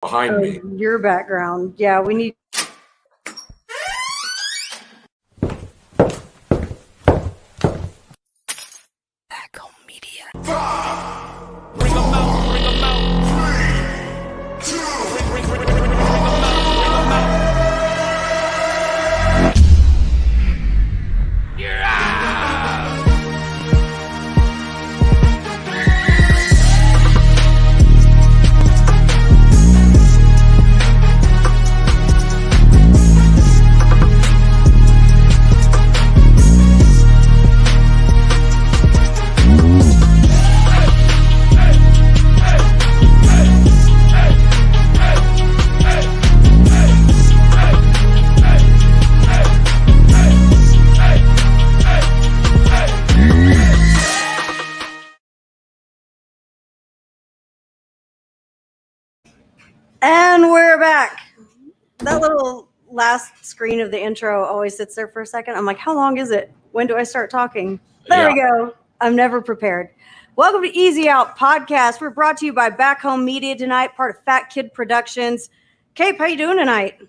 behind me. Your background. Yeah, we need. Back home media. Bring them out, bring them out. 3, 2, bring them out, bring them out. And we're back. That little last screen of the intro always sits there for a second. I'm like, how long is it? When do I start talking? There we go. I'm never prepared. Welcome to Easy Out Podcast. We're brought to you by Back Home Media tonight, part of Fat Kid Productions. Cape, how you doing tonight?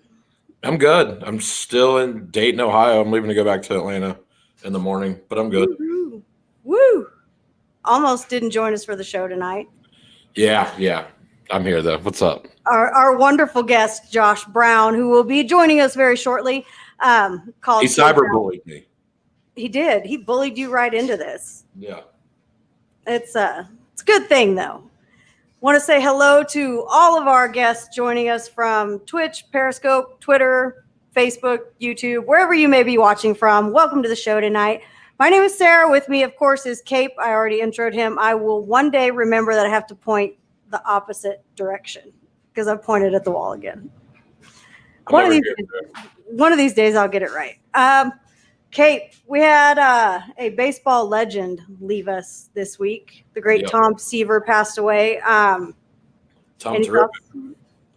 I'm good. I'm still in Dayton, Ohio. I'm leaving to go back to Atlanta in the morning, but I'm good. Woo-hoo. Woo! Almost didn't join us for the show tonight. Yeah. I'm here, though. What's up? Our wonderful guest, Josh Brown, who will be joining us very shortly. He cyberbullied me. He did. He bullied you right into this. Yeah. It's a good thing, though. Want to say hello to all of our guests joining us from Twitch, Periscope, Twitter, Facebook, YouTube, wherever you may be watching from. Welcome to the show tonight. My name is Sarah. With me, of course, is Cape. I already introed him. I will one day remember that I have to point the opposite direction because I pointed at the wall again. One of these days I'll get it right. Kate, we had a baseball legend leave us this week. The great Tom Seaver passed away. Tom's terrific.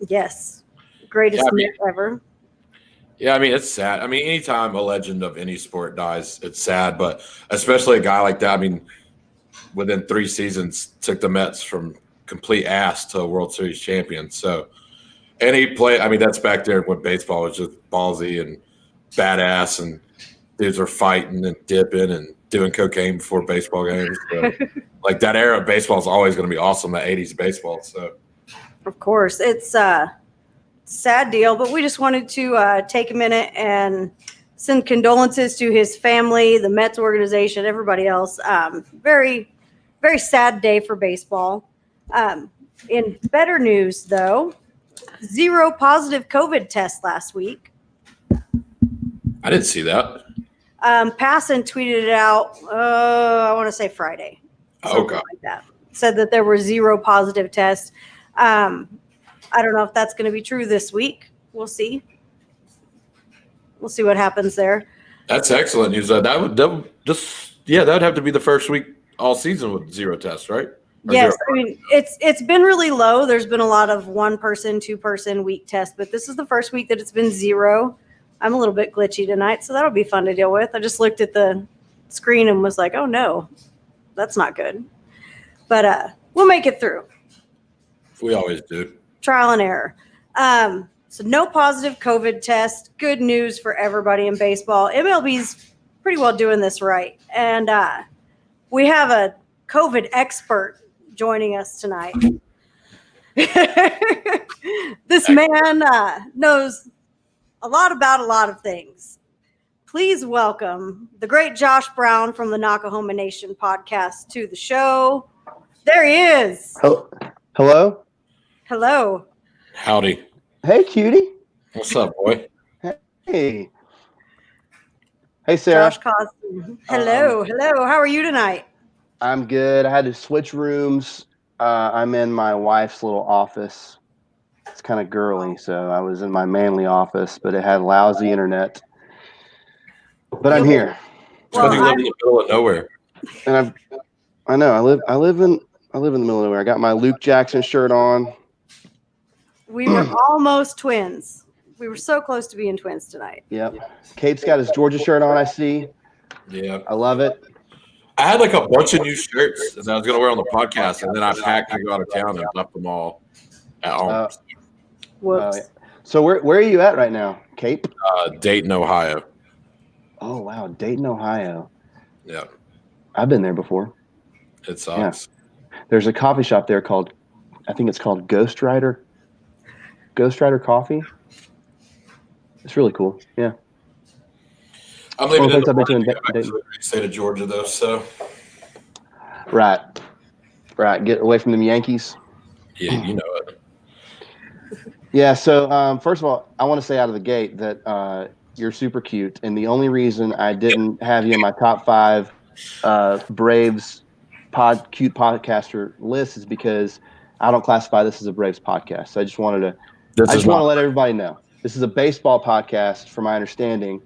Yes. Greatest Nick ever. Yeah, I mean, it's sad. I mean, anytime a legend of any sport dies, it's sad, but especially a guy like that, I mean, within 3 seasons, took the Mets from complete ass to a World Series champion. So, and he played, I mean, that's back there when baseball was just ballsy and badass, and dudes were fighting and dipping and doing cocaine before baseball games. So, like, that era of baseball is always going to be awesome, that 80s baseball. So, of course, it's a sad deal, but we just wanted to take a minute and send condolences to his family, the Mets organization, everybody else. Very, very sad day for baseball. In better news, though, 0 positive COVID tests last week. I didn't see that. Passan tweeted it out, I want to say Friday. Okay. Like that. Said that there were 0 positive tests. I don't know if that's going to be true this week. We'll see. We'll see what happens there. That's excellent news. That would have to be the first week all season with 0 tests, right? Or yes, 0. I mean it's been really low. There's been a lot of 1-person, 2-person week tests, but this is the first week that it's been 0. I'm a little bit glitchy tonight, so that'll be fun to deal with. I just looked at the screen and was like, oh no, that's not good. But we'll make it through. We always do. Trial and error. So no positive COVID test. Good news for everybody in baseball. MLB's pretty well doing this right. And we have a COVID expert joining us tonight. This man knows a lot about a lot of things. Please welcome the great Josh Brown from the Knockahoma Nation podcast to the show. There he is. Hello? Hello. Howdy. Hey, cutie. What's up, boy? Hey. Hey, Sarah. Josh Cosby. Hello. How are you tonight? I'm good. I had to switch rooms. I'm in my wife's little office. It's kind of girly, so I was in my manly office, but it had lousy internet. But I'm here. Well, you live in the middle of nowhere. And I know. I live in the middle of nowhere. I got my Luke Jackson shirt on. We were almost twins. We were so close to being twins tonight. Yep. Cape's got his Georgia shirt on, I see. Yeah. I love it. I had like a bunch of new shirts that I was going to wear on the podcast, and then I packed to go out of town and left them all at home. Whoops. Yeah. So where are you at right now, Cape? Dayton, Ohio. Oh wow, Dayton, Ohio. Yeah, I've been there before. it sucks. There's a coffee shop there called, I think it's called Ghost Rider Coffee. It's really cool. Yeah. I'm leaving Well, in thanks, the I've been to morning to go back to Dayton. the great state of Georgia, though. So Right. Get away from them Yankees. yeah, you know it. Yeah. So first of all, I want to say out of the gate that you're super cute, and the only reason I didn't have you in my top 5 Braves cute podcaster list is because I don't classify this as a Braves podcast. So I just wanted to. I just want to let everybody know this is a baseball podcast, from my understanding.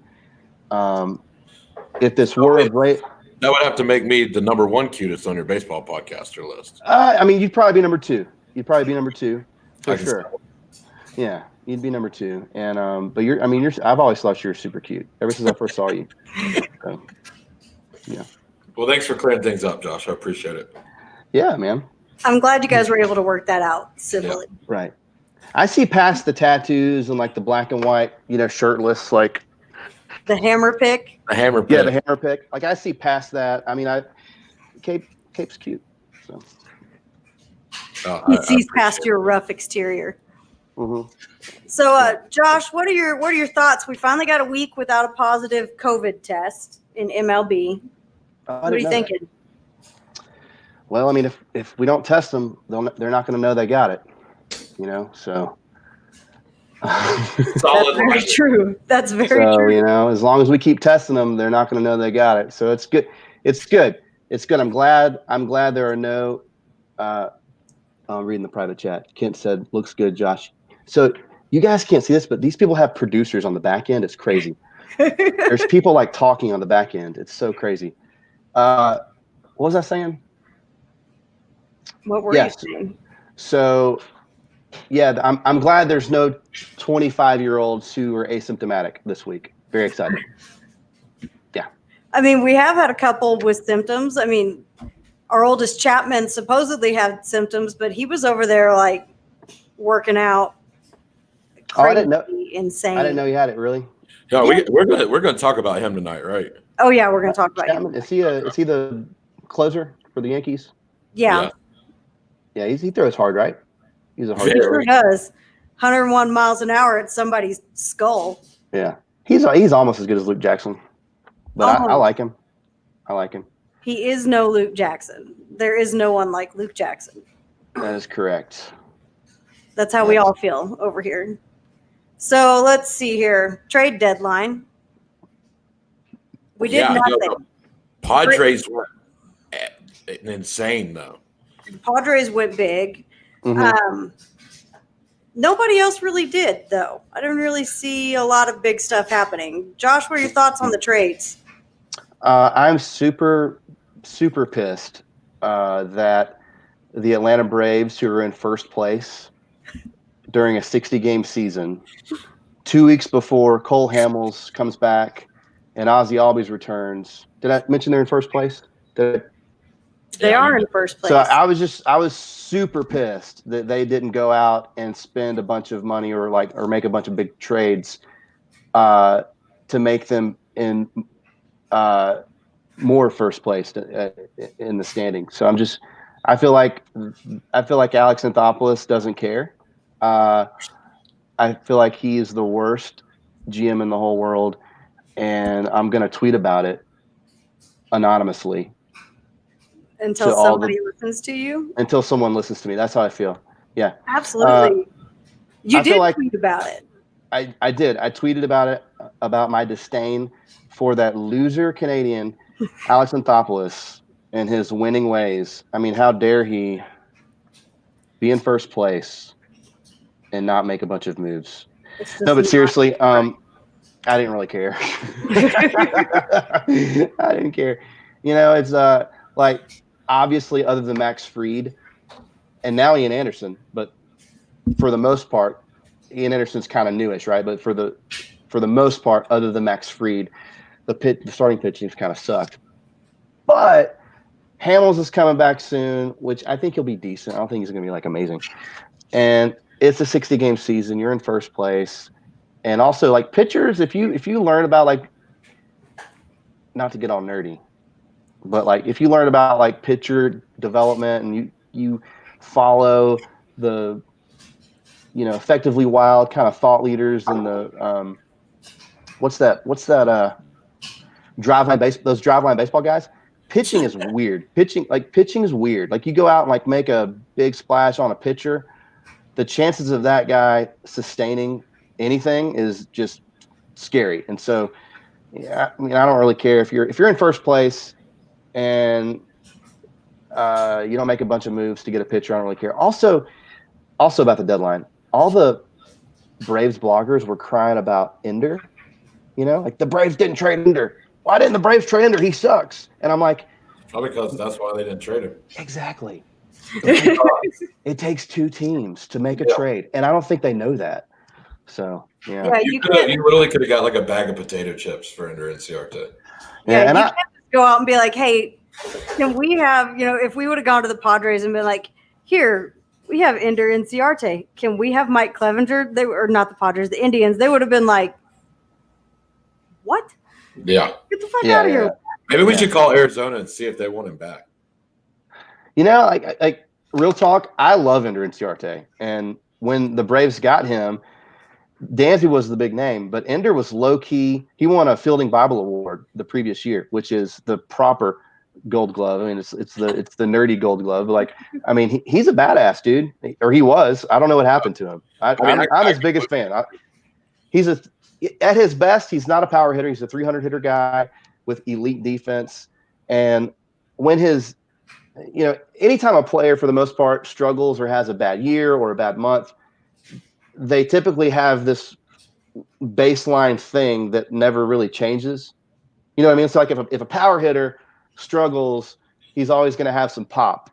If this were a Brave, That would have to make me the number 1 cutest on your baseball podcaster list. I mean, you'd probably be number 2. You'd probably be number 2 for I can sure. tell. Yeah, you'd be number 2. And but you're. I mean, I've always thought you were super cute ever since I first saw you. So, yeah. Well, thanks for clearing things up, Josh. I appreciate it. Yeah, man. I'm glad you guys were able to work that out civilly. Right. I see past the tattoos and like the black and white, shirtless, like The hammer pick. The hammer pick. yeah, the hammer pick. Like I see past that. I mean, Cape's cute. So. He sees past your rough exterior. Mm-hmm. So, Josh, what are your thoughts? We finally got a week without a positive COVID test in MLB. What are you thinking? Well, I mean, if we don't test them, they're not going to know they got it. So. That's very true. That's very true. As long as we keep testing them, they're not going to know they got it. So it's good. It's good. It's good. I'm glad there are no. I'm reading the private chat. Kent said, "Looks good, Josh." So you guys can't see this, but these people have producers on the back end. It's crazy. There's people like talking on the back end. It's so crazy. What was I saying? What were you saying? So, yeah, I'm glad there's no 25-year-olds who are asymptomatic this week. Very excited. Yeah. I mean, we have had a couple with symptoms. I mean, our oldest Chapman supposedly had symptoms, but he was over there like working out. I didn't know. Insane. I didn't know he had it. Really? Yeah, we're gonna talk about him tonight, right? Oh yeah, we're gonna talk about him. Is he the closer for the Yankees? Yeah. Yeah, he throws hard, right? He's a hard He thrower. sure does. 101 miles an hour at somebody's skull. Yeah, he's almost as good as Luke Jackson, but I like him. I like him. He is no Luke Jackson. There is no one like Luke Jackson. That is correct. That's how we all feel over here. So let's see here. Trade deadline. We did nothing. Padres were insane, though. Padres went big. Mm-hmm. Nobody else really did, though. I don't really see a lot of big stuff happening. Josh, what are your thoughts on the trades? I'm super, super pissed that the Atlanta Braves, who are in first place during a 60-game season, 2 weeks before Cole Hamels comes back and Ozzie Albies returns. Did I mention they're in first place? They are in first place. So I was super pissed that they didn't go out and spend a bunch of money or make a bunch of big trades to make them in more first place in the standing. So I feel like Alex Anthopoulos doesn't care. I feel like he is the worst GM in the whole world, and I'm going to tweet about it anonymously. Until somebody listens to you? Until someone listens to me. That's how I feel. Yeah. Absolutely. You did like tweet about it. I did. I tweeted about it, about my disdain for that loser Canadian, Alex Anthopoulos, and his winning ways. I mean, how dare he be in first place and not make a bunch of moves? No, but seriously, I didn't really care. I didn't care. It's like, obviously, other than Max Fried and now Ian Anderson, but for the most part, Ian Anderson's kind of newish, right? But for the most part, other than Max Fried, the starting pitching's kind of sucked. But Hamels is coming back soon, which I think he'll be decent. I don't think he's going to be like amazing. And it's a 60-game season. You're in first place. And also, like, pitchers, if you learn about, like, not to get all nerdy, but, like, if you learn about, like, pitcher development and you follow the, effectively wild kind of thought leaders and the what's that those driveline baseball guys. Pitching is weird. Pitching is weird. Like, you go out and, like, make a big splash on a pitcher, the chances of that guy sustaining anything is just scary. And so, yeah, I mean, I don't really care if you're in first place and you don't make a bunch of moves to get a pitcher. I don't really care. Also about the deadline, all the Braves bloggers were crying about Ender. Like, the Braves didn't trade Ender. Why didn't the Braves trade Ender? He sucks. And I'm like, probably because that's why they didn't trade him. Exactly. It takes two teams to make a trade, and I don't think they know that. So, yeah. You literally could have got, like, a bag of potato chips for Ender Inciarte. Yeah, and you can't just go out and be like, hey, can we have, if we would have gone to the Padres and been like, here, we have Ender Inciarte. Can we have Mike Clevenger? They were not the Padres, the Indians. They would have been like, what? Yeah. Get the fuck out of here. Maybe we should call Arizona and see if they want him back. Like real talk, I love Ender Inciarte. And when the Braves got him, Dansby was the big name, but Ender was low-key. He won a Fielding Bible Award the previous year, which is the proper Gold Glove. I mean, it's the nerdy Gold Glove. Like, I mean, he's a badass dude, or he was. I don't know what happened to him. I'm his biggest fan. At his best, he's not a power hitter. He's a 300 hitter guy with elite defense. And when anytime a player for the most part struggles or has a bad year or a bad month, they typically have this baseline thing that never really changes. You know what I mean? So, like, if a power hitter struggles, he's always going to have some pop,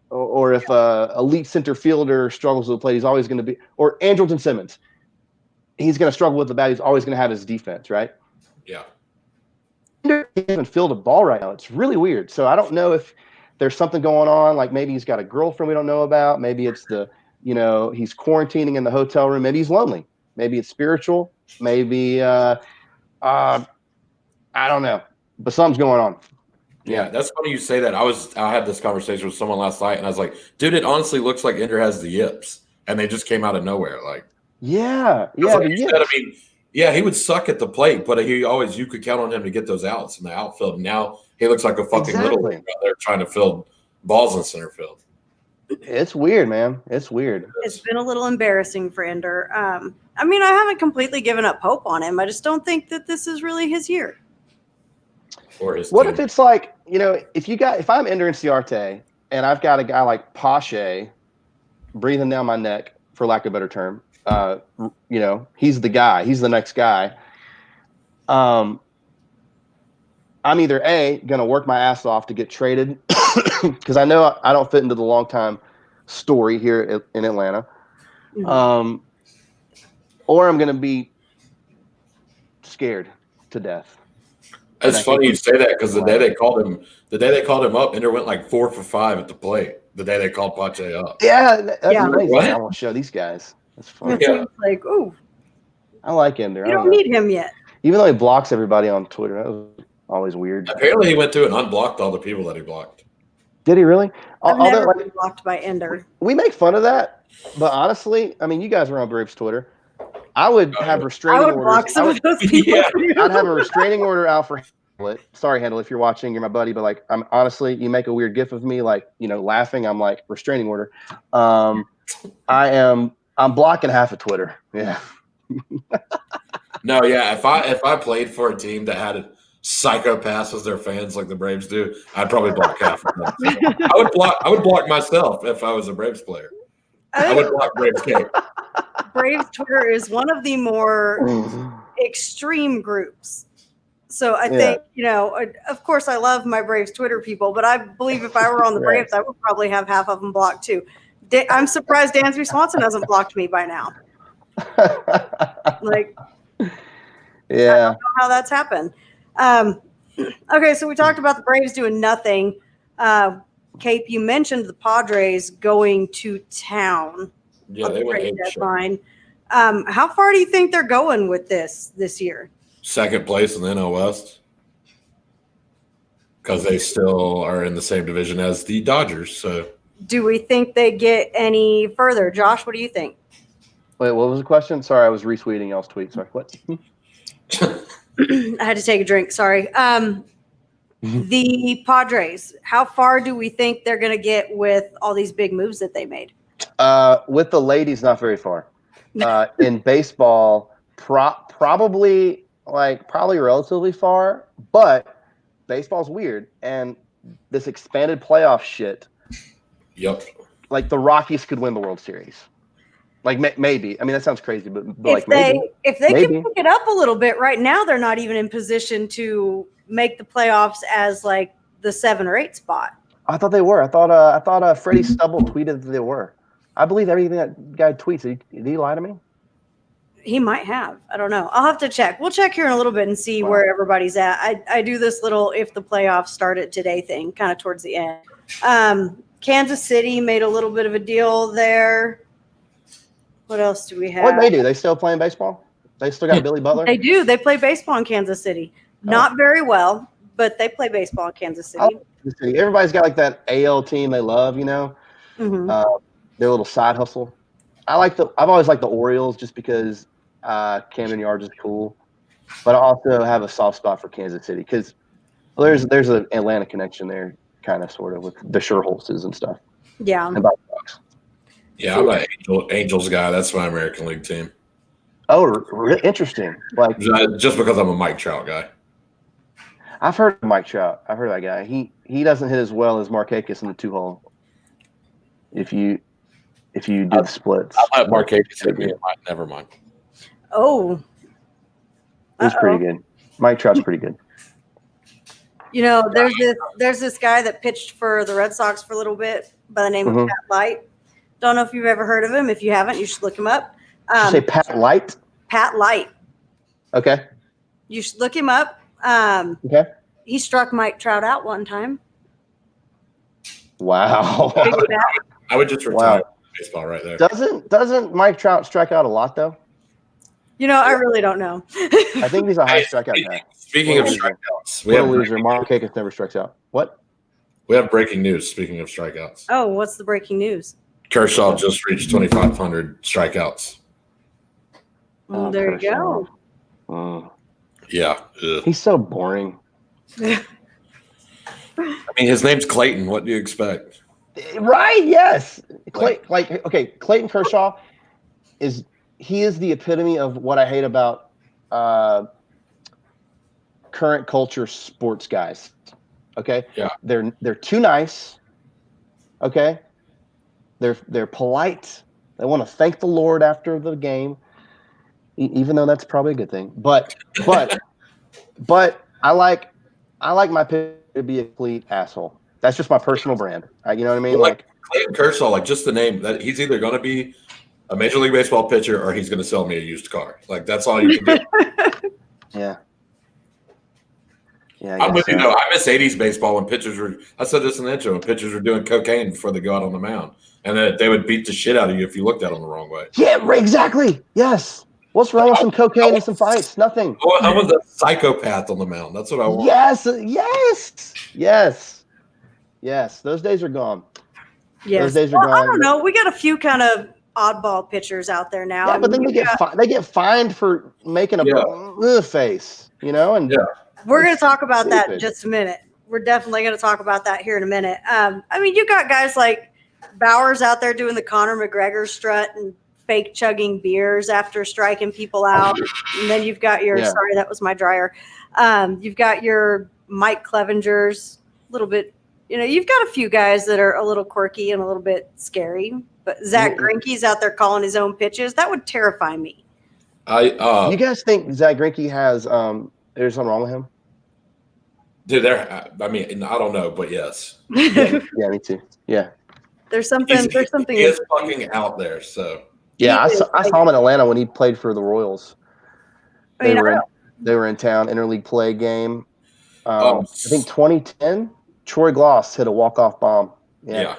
or if a elite center fielder struggles with the plate, he's always going to be, or Andrelton Simmons, he's going to struggle with the bat. He's always going to have his defense, right? Yeah. He doesn't even field a ball right now. It's really weird. So I don't know if there's something going on. Like, maybe he's got a girlfriend we don't know about. Maybe it's he's quarantining in the hotel room. Maybe he's lonely. Maybe it's spiritual. Maybe I don't know. But something's going on. Yeah, that's funny you say that. I had this conversation with someone last night, and I was like, dude, it honestly looks like Ender has the yips, and they just came out of nowhere. Like, yeah. Like you said, I mean, yeah, he would suck at the plate, but you could count on him to get those outs in the outfield. Now he looks like a fucking little league out there trying to field balls in center field. It's weird, man. It's weird. It's been a little embarrassing for Ender. I mean, I haven't completely given up hope on him. I just don't think that this is really his year. Or his what team. if it's like, if I'm Ender Inciarte and I've got a guy like Pache breathing down my neck, for lack of a better term, he's the guy. He's the next guy. I'm either A, going to work my ass off to get traded because I know I don't fit into the long-time story here in Atlanta. Mm-hmm. Or I'm going to be scared to death. It's funny you say that because the day they called him up, Ender went like 4 for 5 at the plate. The day they called Pache up. Yeah, that's amazing. I want to show these guys. That's funny. It's like, ooh, I like Ender. You don't need him yet. Even though he blocks everybody on Twitter, that was always weird. Apparently, he went through and unblocked all the people that he blocked. Did he really? I've never been blocked by Ender. We make fun of that, but honestly, I mean, you guys are on Braves Twitter. I would have restraining orders. Block some of those people. I'd have a restraining order out for Handle. Sorry, Handle, if you're watching, you're my buddy, but like, I'm honestly, you make a weird gif of me, like, laughing. I'm like, restraining order. I'm blocking half of Twitter. Yeah. No, yeah. If I played for a team that had psychopaths as their fans like the Braves do, I'd probably block half of them. I would block myself if I was a Braves player. I would block Braves Cape. Braves Twitter is one of the more extreme groups. So I think, of course, I love my Braves Twitter people, but I believe if I were on the Braves, I would probably have half of them blocked too. I'm surprised Dansby Swanson hasn't blocked me by now. Like, yeah, I don't know how that's happened. Okay, so we talked about the Braves doing nothing. Cape, you mentioned the Padres going to town. Yeah, of they the went trade ape shit. deadline. How far do you think they're going with this year? Second place in the NL West because they still are in the same division as the Dodgers. So Do we think they get any further? Josh, what do you think? Wait, what was the question? Sorry, I was retweeting y'all's tweet. Sorry, what? I had to take a drink. Sorry. The Padres, how far do we think they're going to get with all these big moves that they made? With the ladies, not very far. In baseball, probably relatively far, but baseball's weird, and this expanded playoff shit. Yep. Like the Rockies could win the World Series. Like maybe. I mean, that sounds crazy, but If maybe. they Maybe. can pick it up a little bit, right now they're not even in position to make the playoffs as like the 7 or 8 spot. I thought they were. I thought Freddie Stubble tweeted that they were. I believe everything that guy tweets. Did he lie to me? He might have. I don't know. I'll have to check. We'll check here in a little bit and see Wow. where everybody's at. I do this little if the playoffs started today thing kind of towards the end. Kansas City made a little bit of a deal there. What else do we have? What they do? They still playing baseball? They still got Billy Butler? They do. They play baseball in Kansas City. Not very well, but they play baseball in Kansas City. Everybody's got like that AL team they love, Mm-hmm. Their little side hustle. I've always liked the Orioles just because Camden Yards is cool, but I also have a soft spot for Kansas City because there's an Atlanta connection there, kind of sort of with the Sherholzes and stuff. Yeah. And Buck Bucks. Yeah, I'm an Angels guy. That's my American League team. Oh, interesting. Like Just because I'm a Mike Trout guy. I've heard of Mike Trout. I've heard of that guy. He doesn't hit as well as Markakis in the 2-hole. If you do the splits, I let Markakis hit me. Never mind. Oh. he's pretty good. Mike Trout's pretty good. There's this guy that pitched for the Red Sox for a little bit by the name of Pat Light. Don't know if you've ever heard of him. If you haven't, you should look him up. Did you say Pat Light? Pat Light. Okay. You should look him up. Okay. He struck Mike Trout out one time. Wow. I would just retire baseball right there. Doesn't Mike Trout strike out a lot though? I really don't know. I think he's a high strikeout guy. Speaking of strikeouts, What a loser. Markakis never strikes out. What? We have breaking news. Speaking of strikeouts, Oh, what's the breaking news? Kershaw just reached 2,500 strikeouts. There you go. Yeah. Ugh. He's so boring. I mean, his name's Clayton. What do you expect? Right? Yes. Clayton Kershaw is the epitome of what I hate about current culture sports guys. Okay? Yeah. They're too nice. Okay? They're polite. They want to thank the Lord after the game, even though that's probably a good thing. But I like my pick to be a complete asshole. That's just my personal brand. You know what I mean? Like Clayton Kershaw, like just the name that he's either going to be a Major League Baseball pitcher or he's going to sell me a used car. Like that's all you can do. Yeah. Yeah, I'm with you though. I miss 80s baseball when pitchers were. I said this in the intro. When pitchers were doing cocaine before they go out on the mound, and then they would beat the shit out of you if you looked at them the wrong way. Yeah, exactly. Yes. What's wrong with some cocaine and some fights? Nothing. I was a psychopath on the mound. That's what I want. Yes. Those days are gone. Yes. Those days are gone. I don't know. We got a few kind of oddball pitchers out there now. Yeah, but then they get fined for making a face, and we're going to talk about that in just a minute. We're definitely going to talk about that here in a minute. You got guys like Bowers out there doing the Conor McGregor strut and fake chugging beers after striking people out. And then you've got sorry, that was my dryer. You've got your Mike Clevengers, a little bit, you've got a few guys that are a little quirky and a little bit scary. But Zach Greinke's out there calling his own pitches. That would terrify me. You guys think Zach Greinke has there's something wrong with him? Dude, I don't know, but yes. Yeah, me too. Yeah. There's something. He is fucking out there. So yeah, I saw him in Atlanta when he played for the Royals. They were in town, interleague play game. I think 2010. Troy Gloss hit a walk-off bomb. Yeah.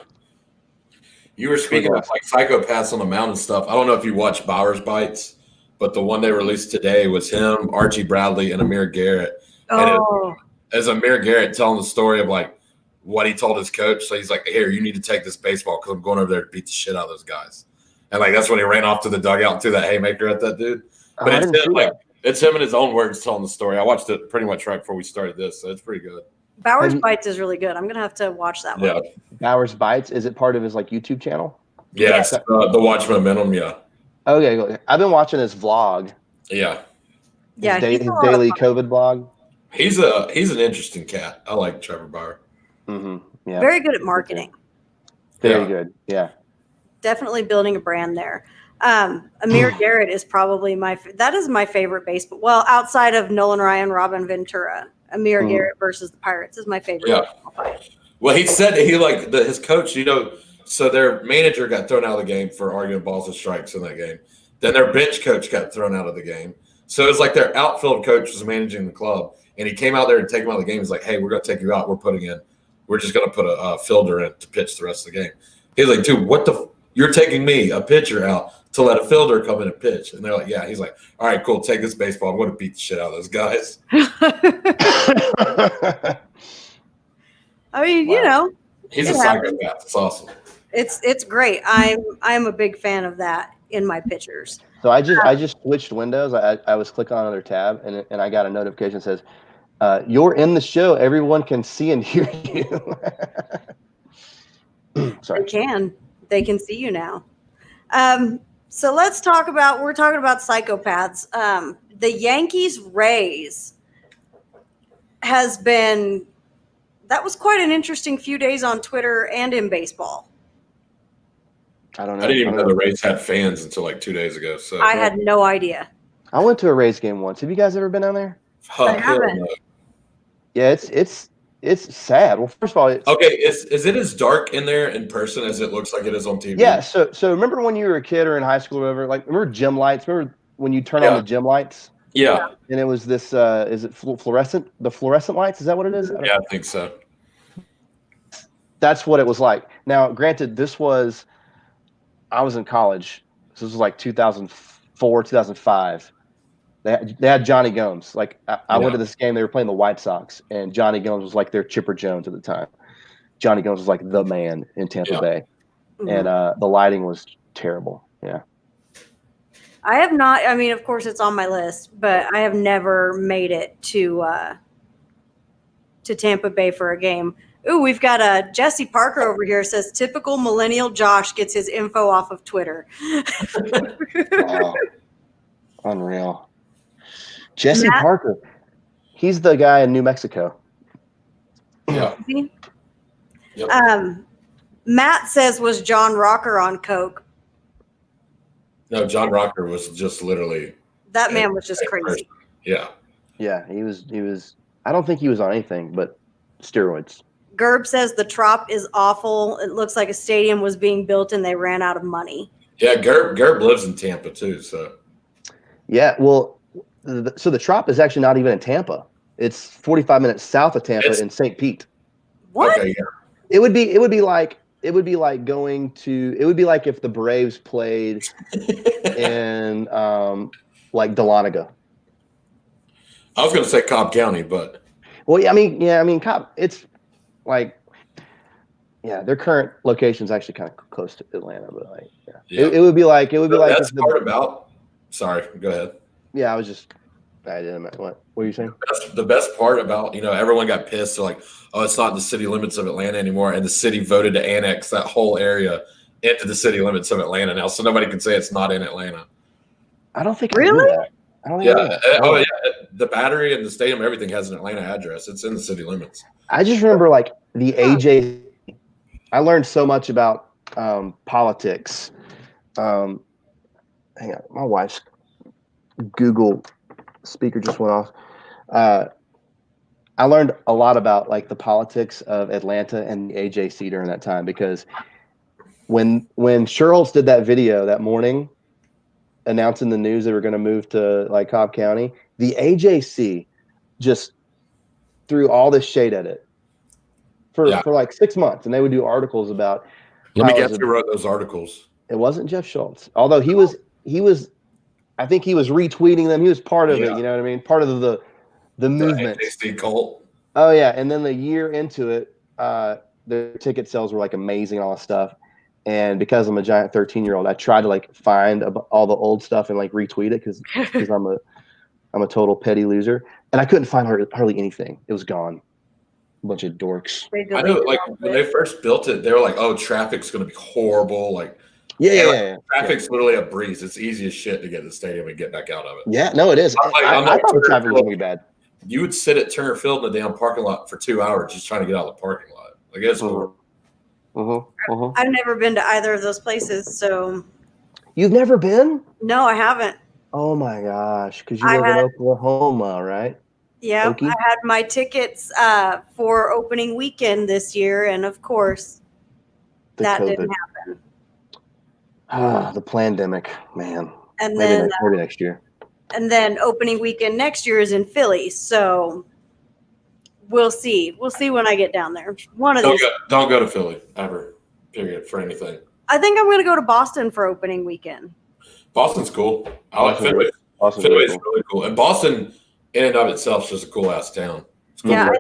You were speaking of like psychopaths on the mound and stuff. I don't know if you watch Bauer's Bites, but the one they released today was him, Archie Bradley, and Amir Garrett. Oh, As Amir Garrett telling the story of like what he told his coach. So he's like, "Here, you need to take this baseball because I'm going over there to beat the shit out of those guys." And like that's when he ran off to the dugout and threw that haymaker at that dude. But it's him in his own words telling the story. I watched it pretty much right before we started this, so it's pretty good. Bauer's Bites is really good. I'm gonna have to watch that one. Yeah, Bauer's Bites, is it part of his like YouTube channel? Yeah, it's, the Watch Momentum. Yeah. Okay, I've been watching his vlog. Yeah. Yeah, his daily COVID vlog. He's an interesting cat. I like Trevor Bauer. Mm-hmm. Yeah. Very good at marketing. Very good. Yeah. Definitely building a brand there. Amir Garrett is probably that is my favorite baseball. Well, outside of Nolan Ryan, Robin Ventura, Amir Garrett versus the Pirates is my favorite baseball fight. Well, he said he his coach, so their manager got thrown out of the game for arguing balls and strikes in that game. Then their bench coach got thrown out of the game. So it's like their outfield coach was managing the club, and he came out there and take him out of the game. He's like, "Hey, we're going to take you out. We're just going to put a fielder in to pitch the rest of the game." He's like, "Dude, you're taking me, a pitcher, out to let a fielder come in and pitch?" And they're like, "Yeah." He's like, "All right, cool. Take this baseball. I'm going to beat the shit out of those guys." I mean, he's a psychopath. It's awesome. It's great. I'm a big fan of that in my pitchers. So I just switched windows. I was clicking on another tab and I got a notification that says, "You're in the show. Everyone can see and hear you." Sorry. They can see you now. So we're talking about psychopaths. The Yankees Rays that was quite an interesting few days on Twitter and in baseball. I don't know. I didn't even know the Rays had fans until like 2 days ago. So I had no idea. I went to a Rays game once. Have you guys ever been down there? I haven't. No. Yeah, it's sad. Well, first of all, is it as dark in there in person as it looks like it is on TV? Yeah. So remember when you were a kid or in high school or whatever? Like remember gym lights? Remember when you turn on the gym lights? Yeah. And it was this. Is it fluorescent? The fluorescent lights? Is that what it is? Yeah, I think so. That's what it was like. Now, granted, I was in college. This was like 2004, 2005. They had Johnny Gomes. Like I went to this game. They were playing the White Sox, and Johnny Gomes was like their Chipper Jones at the time. Johnny Gomes was like the man in Tampa Bay, and the lighting was terrible. Yeah. I have not. I mean, of course, it's on my list, but I have never made it to Tampa Bay for a game. Ooh, we've got Jesse Parker over here says typical millennial Josh gets his info off of Twitter. Wow. Unreal. Jesse Parker. He's the guy in New Mexico. Yeah. Yep. Matt says, was John Rocker on coke? No, John Rocker was just literally. That man was just crazy. Yeah. Yeah, he was. I don't think he was on anything but steroids. Gerb says the Trop is awful. It looks like a stadium was being built and they ran out of money. Yeah, Gerb lives in Tampa too. So. Yeah, well, so the Trop is actually not even in Tampa. It's 45 minutes south of Tampa in St. Pete. What? Okay, yeah. It would be like going to. It would be like if the Braves played in like Dahlonega. I was going to say Cobb County, but. Well, yeah, I mean, Cobb. It's like, yeah, their current location is actually kind of close to Atlanta, but like, yeah. It would be like That's part about. Sorry, go ahead. Yeah, I didn't. What were you saying? The best part about, everyone got pissed. They're like, oh, it's not in the city limits of Atlanta anymore. And the city voted to annex that whole area into the city limits of Atlanta now. So nobody can say it's not in Atlanta. I don't think really. I don't think Oh, yeah. The Battery and the stadium, everything has an Atlanta address. It's in the city limits. I just remember like the AJ. I learned so much about politics. Hang on, my wife's Google speaker just went off. I learned a lot about like the politics of Atlanta and the AJC during that time, because when Sherholtz did that video that morning announcing the news they were going to move to like Cobb County, the AJC just threw all this shade at it for like 6 months, and they would do articles about Let me How guess is it? who wrote those articles. It wasn't Jeff Schultz, although he was. I think he was retweeting them. He was part of it. Yeah. You know what I mean? Part of the movement. The AJC cult. Oh yeah, and then the year into it, the ticket sales were like amazing and all that stuff. And because I'm a giant 13-year-old, I tried to like find all the old stuff and like retweet it because I'm a total petty loser, and I couldn't find hardly anything. It was gone. A bunch of dorks. I know, like when they first built it, they were like, "Oh, traffic's going to be horrible." Like, Yeah. traffic's literally a breeze. It's easy as shit to get to the stadium and get back out of it. Yeah, no, it is. I'm I like, thought the traffic was gonna be bad. You would sit at Turner Field in the damn parking lot for 2 hours just trying to get out of the parking lot. Like, it's horrible. I've never been to either of those places, so You've never been? no, I haven't. Oh my gosh, because you live in Oklahoma, right? Yeah, Okie? I had my tickets for opening weekend this year, and of course, that didn't happen. The pandemic, man. And Maybe then, next year. and then opening weekend next year is in Philly, so we'll see. We'll see when I get down there. Don't go to Philly ever. Period. For anything. I think I'm going to go to Boston for opening weekend. Boston's cool. I like Fenway. Boston's Fenway's really really cool, and Boston in and of itself is just a cool ass town. It's cool. Yeah,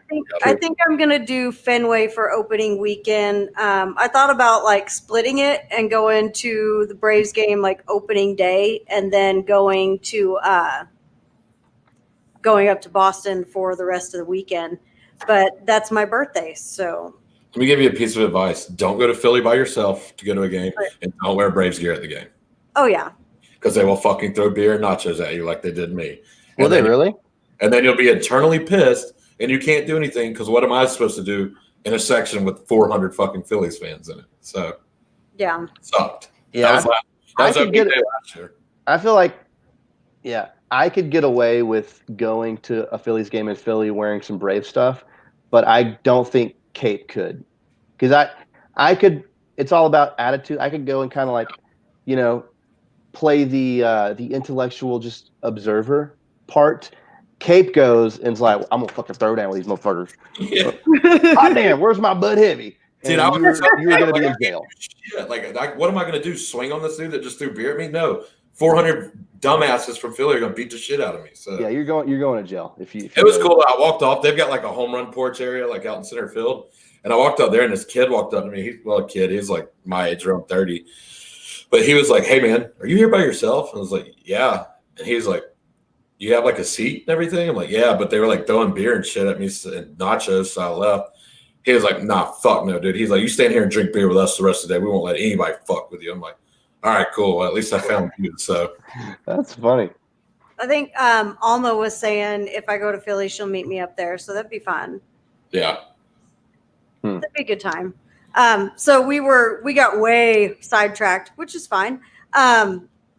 I think I'm gonna do Fenway for opening weekend. I thought about like splitting it and going to the Braves game like opening day, and then going up to Boston for the rest of the weekend. But that's my birthday, so. Let me give you a piece of advice: don't go to Philly by yourself to go to a game, and don't wear Braves gear at the game. Oh yeah. Because they will fucking throw beer and nachos at you like they did me. Will they really? And then you'll be eternally pissed, and you can't do anything because what am I supposed to do in a section with 400 fucking Phillies fans in it? So, yeah, sucked. Yeah, that was opening day last year. I feel like, yeah, I could get away with going to a Phillies game in Philly wearing some Brave stuff, but I don't think Cape could, because I could. It's all about attitude. I could go and kind of like, play the intellectual just observer part. Cape goes and is like, I'm gonna fucking throw down with these motherfuckers. Yeah. God damn, where's my butt heavy? Dude, you're gonna be in jail. Shit, what am I gonna do? Swing on this dude that just threw beer at me? No, 400 dumbasses from Philly are gonna beat the shit out of me. So yeah, you're going to jail if you. It was cool. I walked off. They've got like a home run porch area like out in center field, and I walked out there, and this kid walked up to me. He's like my age, around 30. But he was like, "Hey, man, are you here by yourself?" I was like, "Yeah." And he was like, "You have like a seat and everything?" I'm like, "Yeah," but they were like throwing beer and shit at me and nachos, so I left. He was like, "Nah, fuck no, dude." He's like, "You stand here and drink beer with us the rest of the day. We won't let anybody fuck with you." I'm like, "All right, cool. Well, at least I found you." So that's funny. I think Alma was saying if I go to Philly, she'll meet me up there, so that'd be fun. Yeah, that'd be a good time. So we got way sidetracked, which is fine.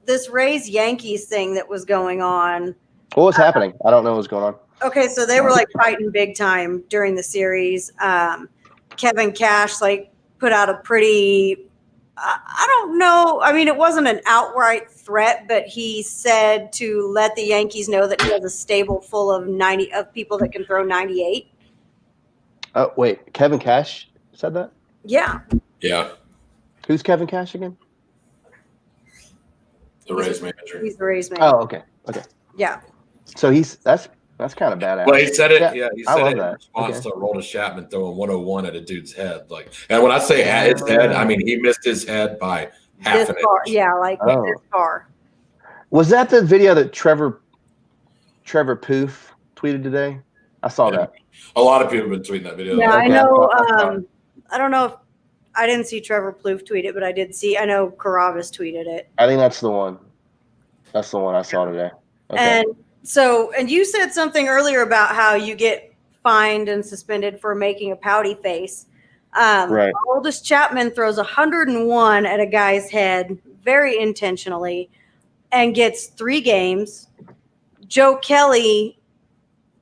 This Rays Yankees thing that was going on. What was happening? I don't know what's going on. Okay, so they were like fighting big time during the series. Kevin Cash like put out a pretty, I don't know. I mean, it wasn't an outright threat, but he said to let the Yankees know that he has a stable full of people that can throw 98. Oh wait, Kevin Cash said that? Yeah. Yeah. Who's Kevin Cash again? The Rays manager. He's the Rays manager. Oh, okay. Yeah. So that's kind of badass. Well, he said it. Yeah, he said it in that. response to Aroldis Chapman throwing 101 at a dude's head. Like, and when I say at his head, I mean he missed his head by half an inch. Yeah, like this far. Was that the video that Trevor Poof tweeted today? I saw that. A lot of people have been tweeting that video. Yeah, I know. I don't know if I didn't see Trevor Plouffe tweet it, but I did see. I know Karavis tweeted it. I think that's the one. That's the one I saw today. Okay. And you said something earlier about how you get fined and suspended for making a pouty face. Right. Aroldis Chapman throws 101 at a guy's head very intentionally and gets 3 games. Joe Kelly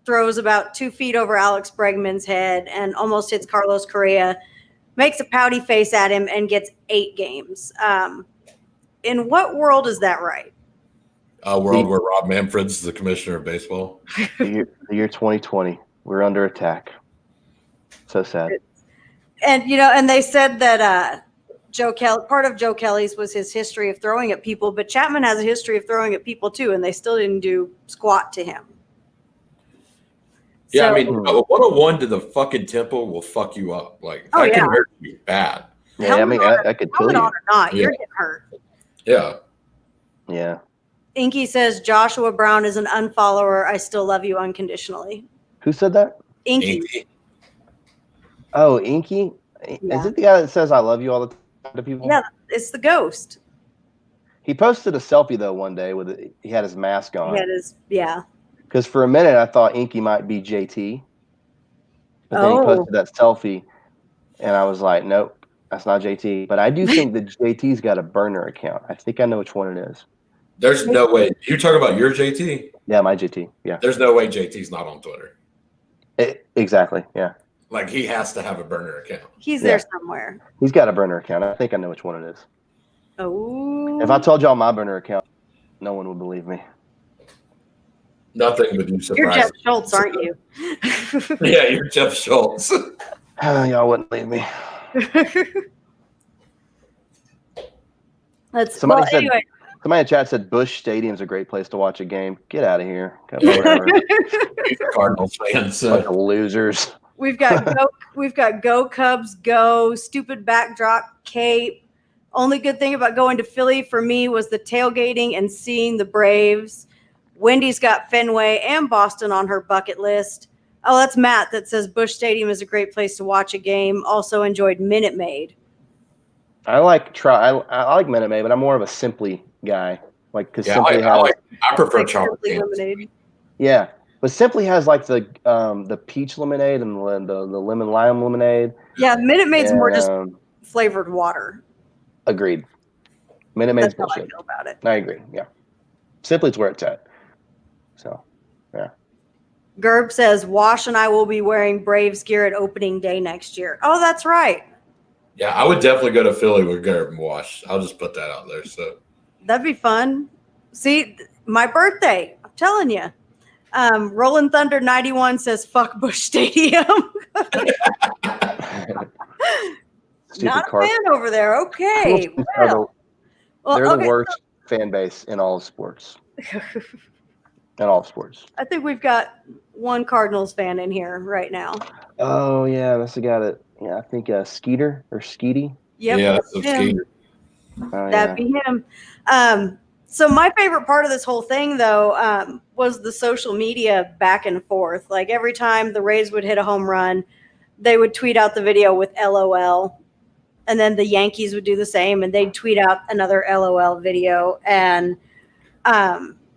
throws about 2 feet over Alex Bregman's head and almost hits Carlos Correa, makes a pouty face at him and gets 8 games. In what world is that right? A world where Rob Manfred's the commissioner of baseball. The year 2020. We're under attack. So sad. And, and they said that part of Joe Kelly's was his history of throwing at people, but Chapman has a history of throwing at people too, and they still didn't do squat to him. Yeah, So- I mean, a 101 to the fucking temple will fuck you up. Like, Oh, that can yeah. hurt you bad. Yeah, I mean, I could kill helmet on you. or not, you're Yeah. getting hurt. Yeah. Yeah. Inky says Joshua Brown is an unfollower. I still love you unconditionally. Who said that? Inky. Inky. Oh, Inky? Yeah. Is it the guy that says I love you all the time to people? Yeah, it's the ghost. He posted a selfie though one day with he had his mask on. Yeah. Because for a minute I thought Inky might be JT, but then he posted that selfie, and I was like, nope, that's not JT. But I do think that JT's got a burner account. I think I know which one it is. There's no way. You're talking about your JT? Yeah, my JT. Yeah. There's no way JT's not on Twitter. Exactly. Yeah. Like, he has to have a burner account. He's there somewhere. He's got a burner account. I think I know which one it is. Oh. If I told y'all my burner account, no one would believe me. Nothing would you surprise. You're Jeff Schultz, aren't you? Yeah, you're Jeff Schultz. Y'all wouldn't believe me. Somebody said. Somebody in chat said Busch Stadium's a great place to watch a game. Get out of here. He's a Cardinals fan, so. Bunch of losers. We've got Go Cubs Go, stupid backdrop cape. Only good thing about going to Philly for me was the tailgating and seeing the Braves. Wendy's got Fenway and Boston on her bucket list. Oh, that's Matt that says Busch Stadium is a great place to watch a game. Also enjoyed Minute Maid. I like Minute Maid, but I'm more of a Simply guy. Like, because Simply I prefer Like chocolate Simply cans. lemonade. Yeah, but Simply has like the peach lemonade and the lemon lime lemonade. Yeah, Minute Maid's more just and, flavored water. agreed. Minute Maid's That's how I bullshit. feel about it. I agree. Yeah, Simply's where it's at. So, yeah. Gerb says Wash and I will be wearing Braves gear at opening day next year. Oh, that's right. Yeah, I would definitely go to Philly with Garrett and Wash. I'll just put that out there. So That'd be fun. See, my birthday. I'm telling you. Rolling Thunder 91 says fuck Busch Stadium. Not a fan over there. Okay. Well, They're okay, the worst fan base in all of sports. In all of sports. I think we've got one Cardinals fan in here right now. Oh yeah, that's the guy that. Yeah, I think Skeeter or Skeety. Yep. yeah, that's him. Skeeter. Oh, That'd be him. So my favorite part of this whole thing, though, was the social media back and forth. Like every time the Rays would hit a home run, they would tweet out the video with LOL. And then the Yankees would do the same, and they'd tweet out another LOL video. And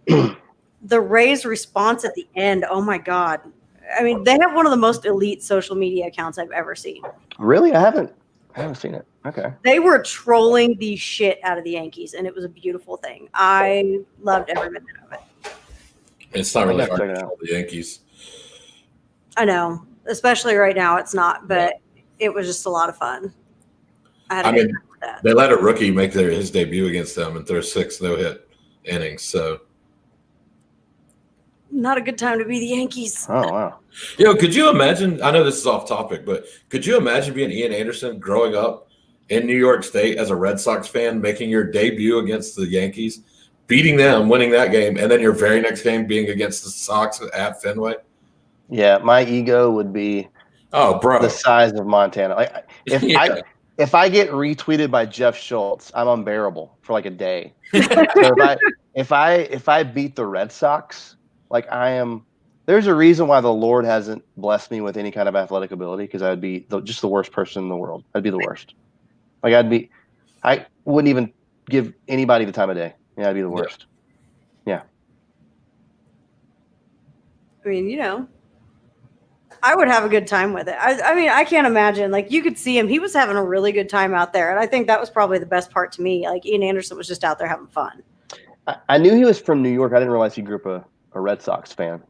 the Rays' response at the end, oh my God. I mean, they have one of the most elite social media accounts I've ever seen. Really? I haven't seen it. Okay. They were trolling the shit out of the Yankees, and it was a beautiful thing. I loved every minute of it. It's not really I gotta hard check to it out. tell the Yankees. I know, especially right now, it's not, but it was just a lot of fun. I mean, with that. They let a rookie make his debut against them and throw 6 no-hit innings. So, Not a good time to be the Yankees. Oh wow. could you imagine? I know this is off topic, but could you imagine being Ian Anderson growing up in New York State as a Red Sox fan, making your debut against the Yankees, beating them, winning that game, and then your very next game being against the Sox at Fenway? Yeah, my ego would be Oh, bro. the size of Montana. Like if I get retweeted by Jeff Schultz, I'm unbearable for like a day. So if I beat the Red Sox, like I am, there's a reason why the Lord hasn't blessed me with any kind of athletic ability, because I would be just the worst person in the world. I'd be the worst. Like I wouldn't even give anybody the time of day. Yeah, I'd be the worst. Yeah. I mean, I would have a good time with it. I mean, I can't imagine. Like, you could see him. He was having a really good time out there. And I think that was probably the best part to me. Like, Ian Anderson was just out there having fun. I knew he was from New York. I didn't realize he grew up a Red Sox fan.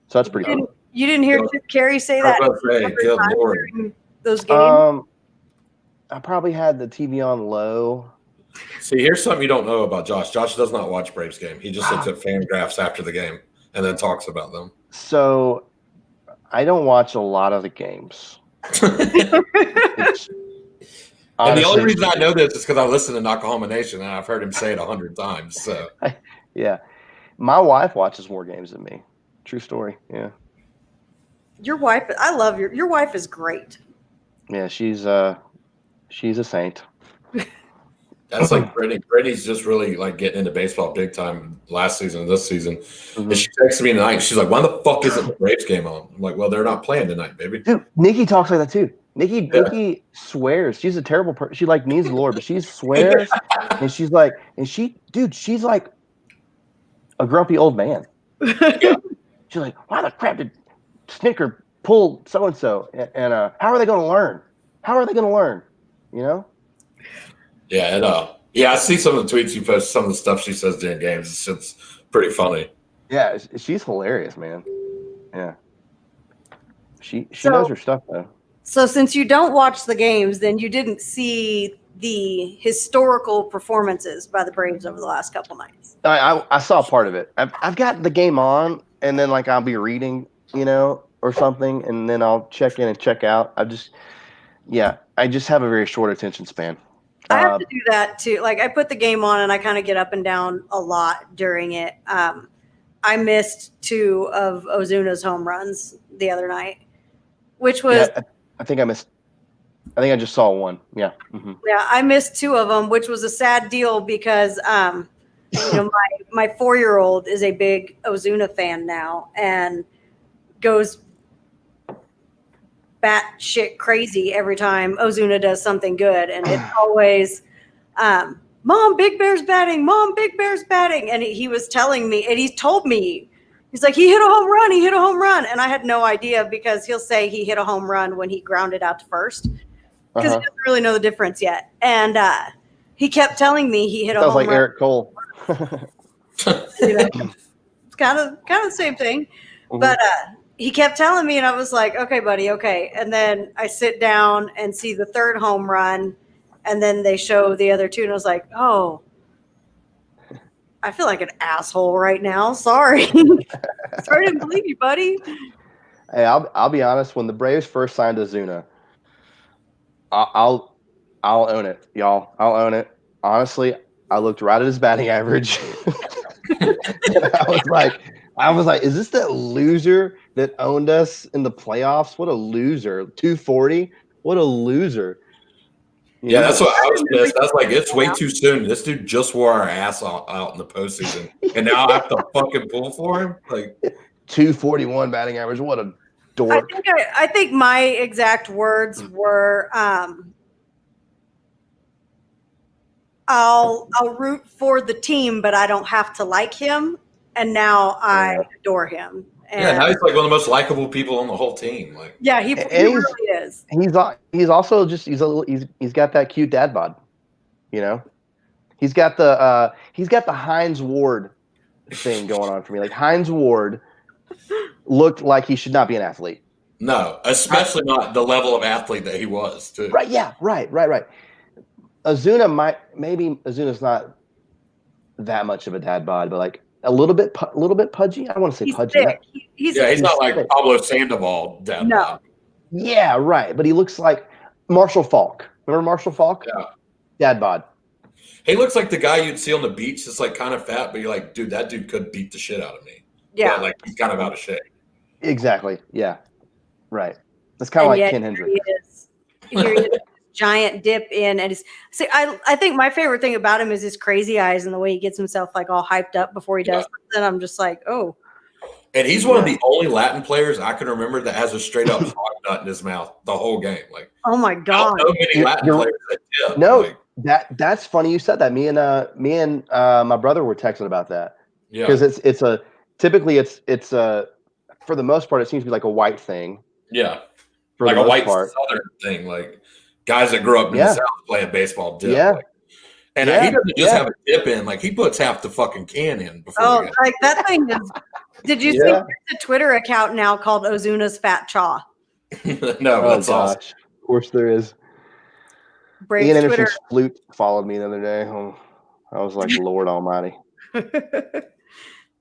So that's pretty cool. You didn't hear Chip Carey say that every time during those games? I probably had the TV on low. See, here's something you don't know about Josh. Josh does not watch Braves game. He just looks at fan graphs after the game and then talks about them. So I don't watch a lot of the games. And the only Honestly, reason I know this is because I listen to Knockahoma Nation and I've heard him say it 100 times. So yeah, my wife watches more games than me. True story. Yeah, Your wife, I love your wife is great. yeah, she's a saint. that's like Brittany. Brittany's just really like getting into baseball big time last season and this season. Mhm. And she texted me tonight. She's like, "Why the fuck isn't the Braves game on?" I'm like, "Well, they're not playing tonight, baby." Dude, Nikki talks like that too. Nikki Yeah. Nikki swears. She's a terrible person. She like needs the Lord, but she swears, and she's like, she's like a grumpy old man. She's like, why the crap did Snicker pull so and so? And how are they going to learn? How are they going to learn? You know? Yeah, and yeah, I see some of the tweets you post, some of the stuff she says during games. It's pretty funny. Yeah, she's hilarious, man. Yeah, she So- knows her stuff though. So since you don't watch the games, then you didn't see the historical performances by the Braves over the last couple nights. I saw part of it. I've got the game on, and then like I'll be reading, or something, and then I'll check in and check out. I just have a very short attention span. I have to do that too. Like I put the game on and I kind of get up and down a lot during it. I missed 2 of Ozuna's home runs the other night, which was I think I just saw one. Yeah. Mm-hmm. Yeah, I missed 2 of them, which was a sad deal because my 4-year-old is a big Ozuna fan now and goes batshit crazy every time Ozuna does something good, and it's always, "Mom, Big Bear's batting! Mom, Big Bear's batting!" And he was telling me, and he told me, he's like, he hit a home run, and I had no idea because he'll say he hit a home run when he grounded out to first because he doesn't really know the difference yet. And he kept telling me he hit a home Sounds like run. Eric Cole. It's kind of the same thing. Mhm. But he kept telling me, and I was like, okay, buddy, okay. And then I sit down and see the 3rd home run, and then they show the other 2, and I was like, oh, I feel like an asshole right now. Sorry. Sorry, I didn't believe you, buddy. Hey, I'll be honest. When the Braves first signed Ozuna, I'll own it, y'all. I'll own it. Honestly, I looked right at his batting average. And I was like, is this that loser that owned us in the playoffs? What a loser. 240? What a loser. Yeah, that's what I was pissed. I was like, it's way too soon. This dude just wore our ass out in the postseason, and now I have to fucking pull for him. Like 241 batting average. What a dork. I think my exact words were, I'll root for the team, but I don't have to like him. And now I adore him. And yeah, now he's like one of the most likable people on the whole team. Like, yeah, he really is. He's also just he's got that cute dad bod, He's got the Hines Ward thing going on for me. Like Hines Ward looked like he should not be an athlete. no, especially not the level of athlete that he was too. Right? Yeah. Right. Ozuna's not that much of a dad bod, but like a little bit pudgy. I don't want to say He's pudgy. thick. He's Not like thick. Pablo Sandoval. Dad No. bod. Yeah, right. But he looks like Marshall Falk. Remember Marshall Falk? Yeah. Dad bod. He looks like the guy you'd see on the beach that's like kind of fat, but you're like, dude, that dude could beat the shit out of me. Yeah. But, like he's kind of out of shape. Exactly. Yeah. Right. That's kind of like yet Ken Hendrick. Here he is, giant dip in, and I think my favorite thing about him is his crazy eyes and the way he gets himself like all hyped up before he does something. I'm just like, oh. And he's one of the only Latin players I can remember that has a straight up hog nut in his mouth the whole game. Like, oh my I god. don't know many Latin players that dip. No, Like, that's funny you said that. Me and my brother were texting about that because it's for the most part it seems to be like a white thing. Yeah. For like the a most white part. Southern thing, like guys that grew up in the South playing baseball dip. Yeah. Like, and he doesn't just have a dip in, like he puts half the fucking can in before. Oh, like that thing is. Did you see there's a Twitter account now called Ozuna's Fat Chaw? No, that's awesome. Of course there is. Braves Ian Twitter. Anderson's flute followed me the other day. Oh, I was like, Lord Almighty.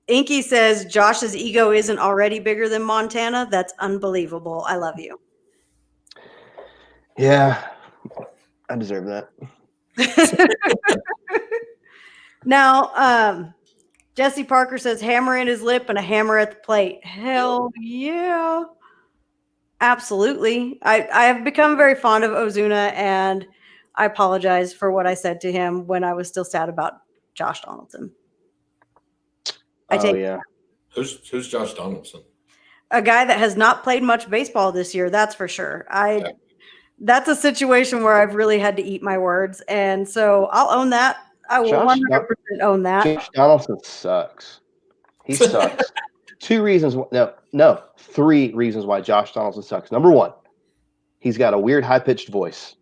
Inky says Josh's ego isn't already bigger than Montana. That's unbelievable. I love you. Yeah. I deserve that. Now, Jesse Parker says hammer in his lip and a hammer at the plate. Hell yeah. Absolutely. I have become very fond of Ozuna, and I apologize for what I said to him when I was still sad about Josh Donaldson. Yeah. Who's Josh Donaldson? A guy that has not played much baseball this year, that's for sure. That's a situation where I've really had to eat my words, and so I'll own that. I will 100% own that. Josh Donaldson sucks. He sucks. 2 reasons. No, 3 reasons why Josh Donaldson sucks. Number 1, he's got a weird high-pitched voice.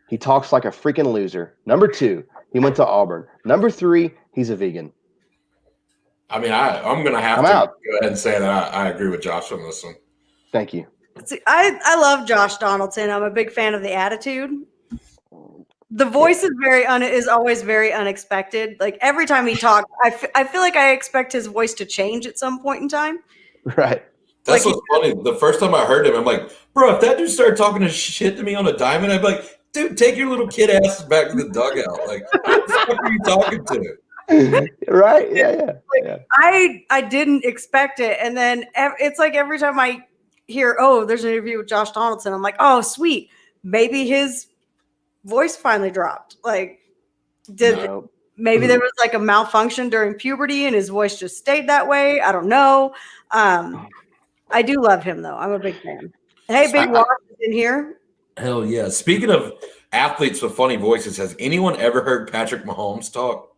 He talks like a freaking loser. Number 2, he went to Auburn. Number 3, he's a vegan. I mean, I'm going to have to go ahead and say that I agree with Josh on this one. Thank you. See, I love Josh Donaldson. I'm a big fan of the attitude. The voice is always very unexpected. Like every time he talks, I feel like I expect his voice to change at some point in time. Right. That's what's funny. The first time I heard him, I'm like, bro, if that dude started talking shit to me on a diamond, I'd be like, dude, take your little kid asses back to the dugout. Like, what the fuck are you talking to? Right? Yeah. I didn't expect it. And then it's like every time I hear, oh, there's an interview with Josh Donaldson, I'm like, oh, sweet. Maybe his voice finally dropped. Like, maybe there was like a malfunction during puberty and his voice just stayed that way. I don't know. I do love him though. I'm a big fan. Hey, Big Wash is in here. Hell yeah. Speaking of athletes with funny voices, has anyone ever heard Patrick Mahomes talk?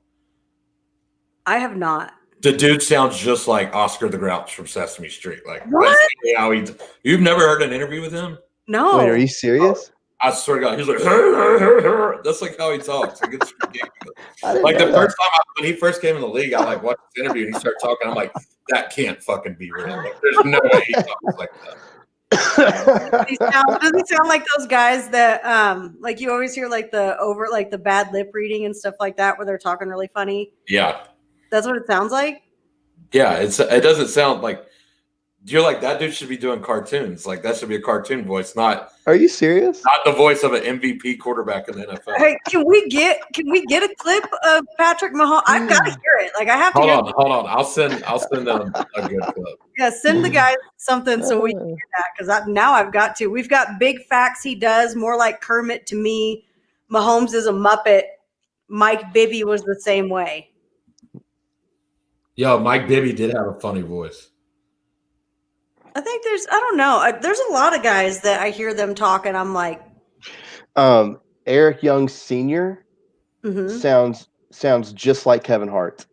I have not. The dude sounds just like Oscar the Grouch from Sesame Street. Like, what? You've never heard an interview with him? No. Wait, are you serious? I swear to God, he's like, that's like how he talks. Like, it's ridiculous. Like the first time when he first came in the league, I like watched this interview and he started talking. I'm like, that can't fucking be real. Like, there's no way he talks like that. Does he sound like those guys that like you always hear like the bad lip reading and stuff like that where they're talking really funny? Yeah. That's what it sounds like? Yeah, it doesn't sound like you're like that dude should be doing cartoons. Like that should be a cartoon voice, not. Are you serious? Not the voice of an MVP quarterback in the NFL. Hey, can we get a clip of Patrick Mahomes? I've got to hear it. Like I have to. Hold on. I'll send them a good clip. Yeah, send the guys something so we can hear that because now I've got to. We've got big facts. He does more like Kermit to me. Mahomes is a Muppet. Mike Bibby was the same way. Yo, Mike Bibby did have a funny voice. I think I don't know. There's a lot of guys that I hear them talk and I'm like. Eric Young Sr. sounds just like Kevin Hart.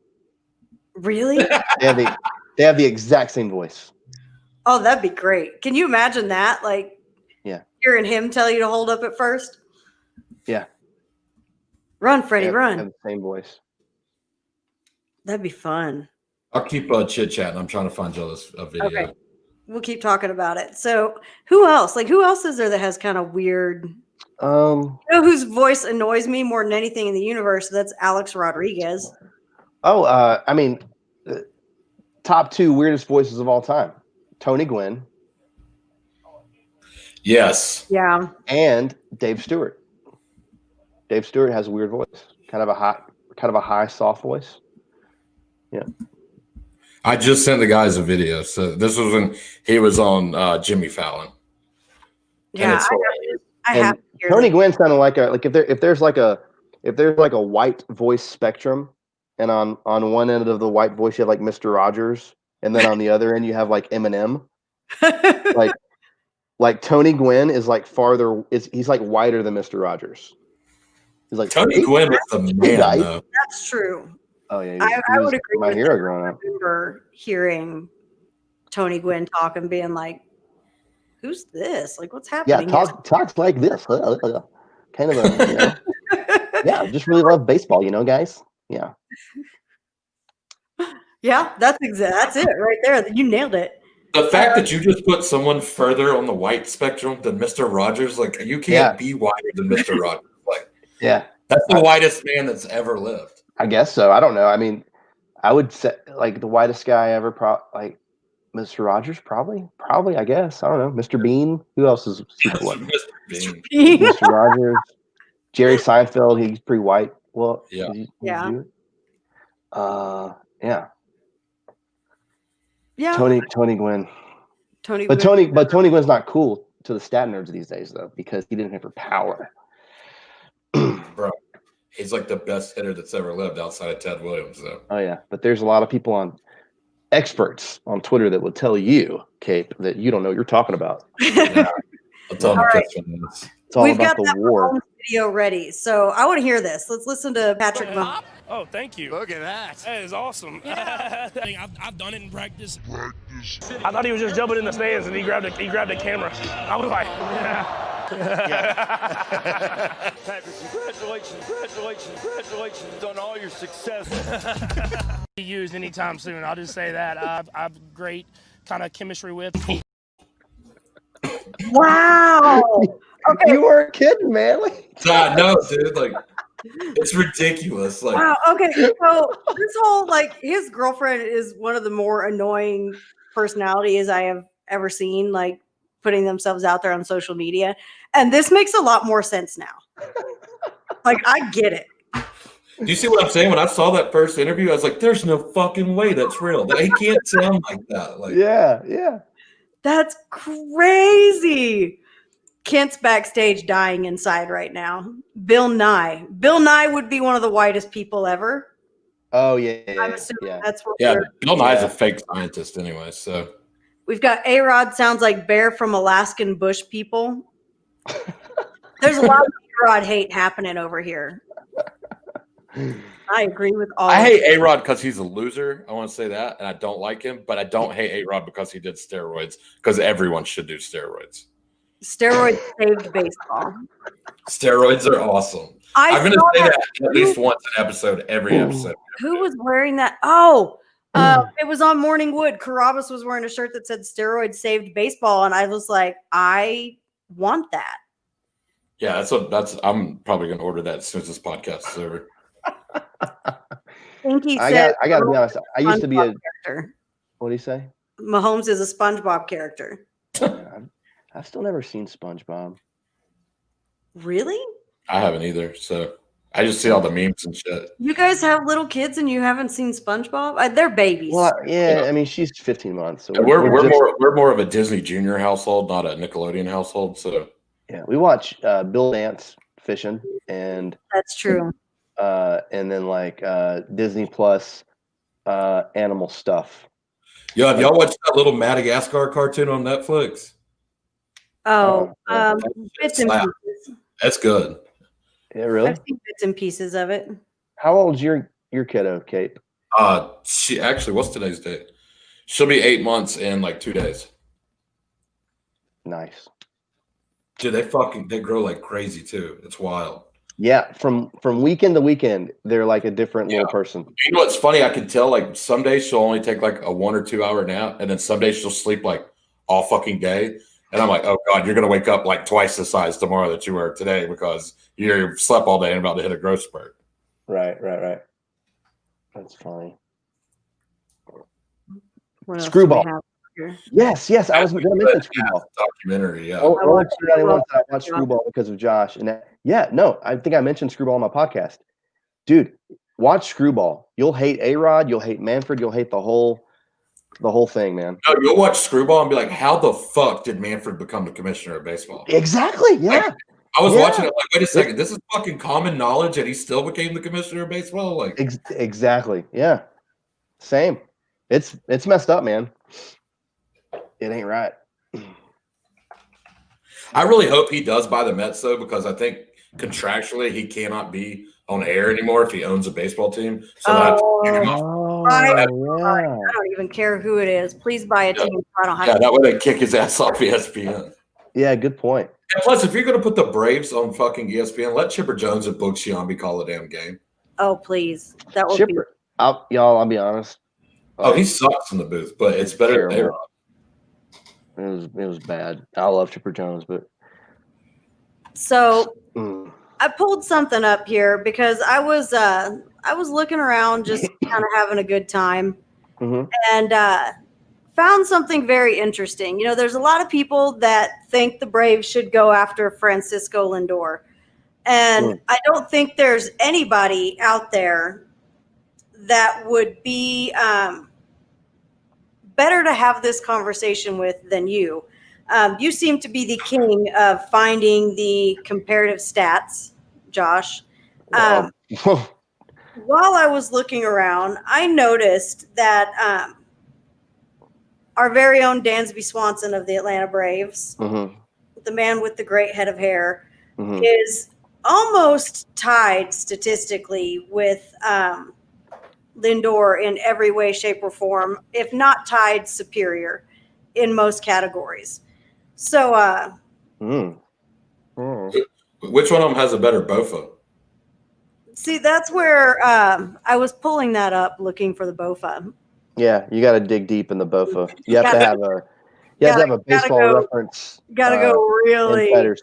Really? They have the exact same voice. Oh, that'd be great. Can you imagine that? Like, hearing him tell you to hold up at first? Yeah. Run, Freddie, run. Have the same voice. That'd be fun. I'll keep chit-chatting. I'm trying to find Joe a video. Okay. We'll keep talking about it. So who else? Like who else is there that has kind of weird you know whose voice annoys me more than anything in the universe? That's Alex Rodriguez. I mean, top 2 weirdest voices of all time. Tony Gwynn. Yes. Yeah. And Dave Stewart. Dave Stewart has a weird voice. Kind of a high, soft voice. Yeah. I just sent the guys a video. So this was when he was on Jimmy Fallon. Yeah, I have to hear Tony Gwynn sounded like if there's like a white voice spectrum, and on one end of the white voice you have like Mr. Rogers, and then on the other end you have like Eminem. like Tony Gwynn is like he's like whiter than Mr. Rogers. He's like Tony Gwynn is the man. Though. That's true. Oh yeah, I would agree. My hero growing up. I remember hearing Tony Gwynn talk and being like, "Who's this? Like, what's happening?" Yeah, talks like this, kind of a. Yeah, just really love baseball, guys. Yeah. Yeah, that's it right there. You nailed it. The fact that you just put someone further on the white spectrum than Mr. Rogers, like you can't be whiter than Mr. Rogers. Like, that's the whitest man that's ever lived. I guess so. I don't know. I mean, I would say like the whitest guy ever. Mr. Rogers, probably, I guess. I don't know. Mr. Bean. Who else is super white? Mr. Bean. Mr. Rogers, Jerry Seinfeld. He's pretty white. Well, Yeah. did you Yeah. do it? Yeah. Yeah. Tony Gwynn. Tony Tony Gwynn's not cool to the stat nerds these days though, because he didn't have her power. Bro, he's like the best hitter that's ever lived outside of Ted Williams, though. Oh yeah, but there's a lot of people experts on Twitter that will tell you, Cape, that you don't know what you're talking about. Yeah. I'll tell him right. It's all We've about got the that war. Mahomes video ready, so I want to hear this. Let's listen to Patrick Mahomes. Oh, thank you. Look at that. That is awesome. I've done it in practice. I thought he was just jumping in the stands and he grabbed the camera. I was like, Patrick, congratulations on all your success. Be used anytime soon. I'll just say that. I've great kind of chemistry with. Wow. Okay. You weren't kidding, man. No, dude. Like, it's ridiculous. Like, Wow. Okay. So this whole his girlfriend is one of the more annoying personalities I have ever seen. Like putting themselves out there on social media, and this makes a lot more sense now. Like I get it. do you see what I'm saying? When I saw that first interview, I was like, "There's no fucking way that's real. He can't sound like that." Like, Yeah. That's crazy. Kent's backstage dying inside right now. Bill Nye would be one of the whitest people ever. Oh yeah. I'm assuming that's what yeah, we're. Bill Nye's a fake scientist, anyway. So We've got A-Rod sounds like Bear from Alaskan Bush people. There's a lot of A-Rod hate happening over here. I agree with all. I hate A-Rod because he's a loser. I want to say that, and I don't like him. But I don't hate A-Rod because he did steroids. Because everyone should do steroids. Steroids saved baseball. Steroids are awesome. I'm going to say that at least once an episode, every episode. Who was wearing that? Oh, it was on Morning Wood. Carabas was wearing a shirt that said "Steroids saved baseball," and I was like, I want that. Yeah, I'm probably going to order that as soon as this podcast is over. I got to be honest. I used to be a character. What do you say? Mahomes is a SpongeBob character. I've still never seen SpongeBob. Really? I haven't either. So I just see all the memes and shit. You guys have little kids and you haven't seen SpongeBob? They're babies. Well, yeah. I mean, she's 15 months. So we're more of a Disney Junior household, not a Nickelodeon household. So yeah, we watch Bill Dance fishing, and that's true. And then Disney Plus animal stuff. Yo, have y'all watched that little Madagascar cartoon on Netflix? Oh, bits and pieces. That's good. Yeah, really? I've seen bits and pieces of it. How old's your kiddo, Kate? She actually, what's today's date? She'll be 8 months in 2 days. Nice. Dude, they grow like crazy too. It's wild. Yeah, from weekend to weekend, they're like a different little person. You know what's funny? I can tell some days she'll only take a 1 or 2 hour nap, and then some days she'll sleep all fucking day. And I'm like, oh God, you're gonna wake up twice the size tomorrow that you were today because you slept all day and about to hit a growth spurt. Right. That's funny. Screwball. Yes. I was going to mention Screwball. Documentary, yeah. I watched Screwball because of Josh. And I think I mentioned Screwball on my podcast. Dude, watch Screwball. You'll hate A-Rod. You'll hate Manfred. You'll hate the whole thing, man. No, you'll watch Screwball and be like, how the fuck did Manfred become the commissioner of baseball? Exactly, yeah. I was watching it wait a second. This is fucking common knowledge and he still became the commissioner of baseball? Exactly, yeah. Same. It's messed up, man. It ain't right. I really hope he does buy the Mets, though, because I think contractually he cannot be on air anymore if he owns a baseball team. So I don't even care who it is. Please buy a team. I don't have that way they kick his ass off ESPN. Yeah, good point. And plus, if you're going to put the Braves on fucking ESPN, let Chipper Jones and Boog Sciambi call a damn game. Oh, please. That would Chipper, I'll be honest. Oh, he sucks in the booth, but it's better than A-Rod. It was bad. I love Chipper Jones, but so I pulled something up here because I was looking around, just kind of having a good time, and found something very interesting. You know, there's a lot of people that think the Braves should go after Francisco Lindor. And I don't think there's anybody out there that would be better to have this conversation with than you. You seem to be the king of finding the comparative stats, Josh. While I was looking around, I noticed that our very own Dansby Swanson of the Atlanta Braves, the man with the great head of hair, is almost tied statistically with Lindor in every way, shape, or form, if not tied, superior in most categories. So, Which one of them has a better BOFA? see, that's where I was pulling that up, looking for the BOFA. Yeah, you got to dig deep in the BOFA. You have to have a baseball reference. Gotta go insider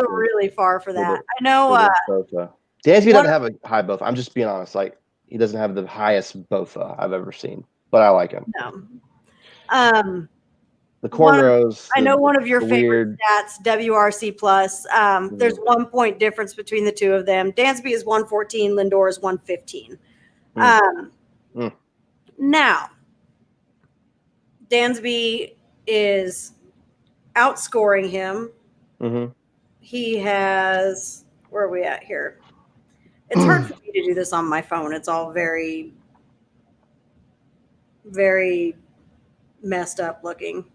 really far for that. I know. BOFA. Dansby doesn't have a high BOFA. I'm just being honest. Like, he doesn't have the highest BOFA I've ever seen, but I like him. No. The cornrows. I know one of your favorite stats, WRC plus. There's 1 point difference between the two of them. Dansby is 114, Lindor is 115. Now, Dansby is outscoring him. He has, where are we at here? It's hard for me to do this on my phone. It's all very, very messed up looking.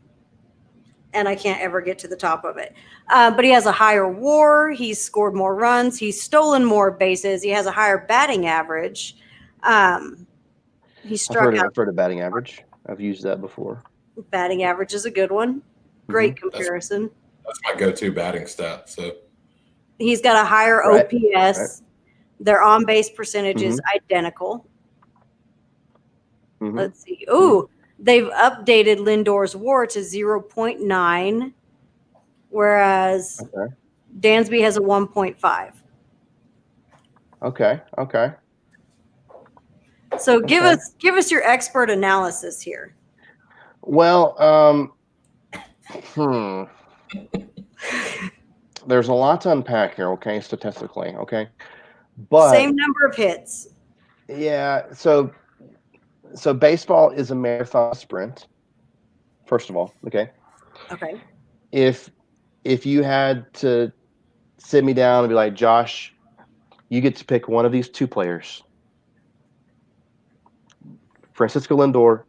And I can't ever get to the top of it. But he has a higher WAR. He's scored more runs. He's stolen more bases. He has a higher batting average. He struck out. I've heard of batting average. I've used that before. Batting average is a good one. Great comparison. That's my go-to batting stat. So he's got a higher OPS. Right. Their on-base percentage is identical. Let's see. Ooh, they've updated Lindor's WAR to 0.9, whereas Dansby has a 1.5. Okay. So give us your expert analysis here. Well, there's a lot to unpack here, okay, statistically, okay? But same number of hits. Yeah, so baseball is a marathon sprint, first of all, okay? Okay. If you had to sit me down and be like, Josh, you get to pick one of these two players, Francisco Lindor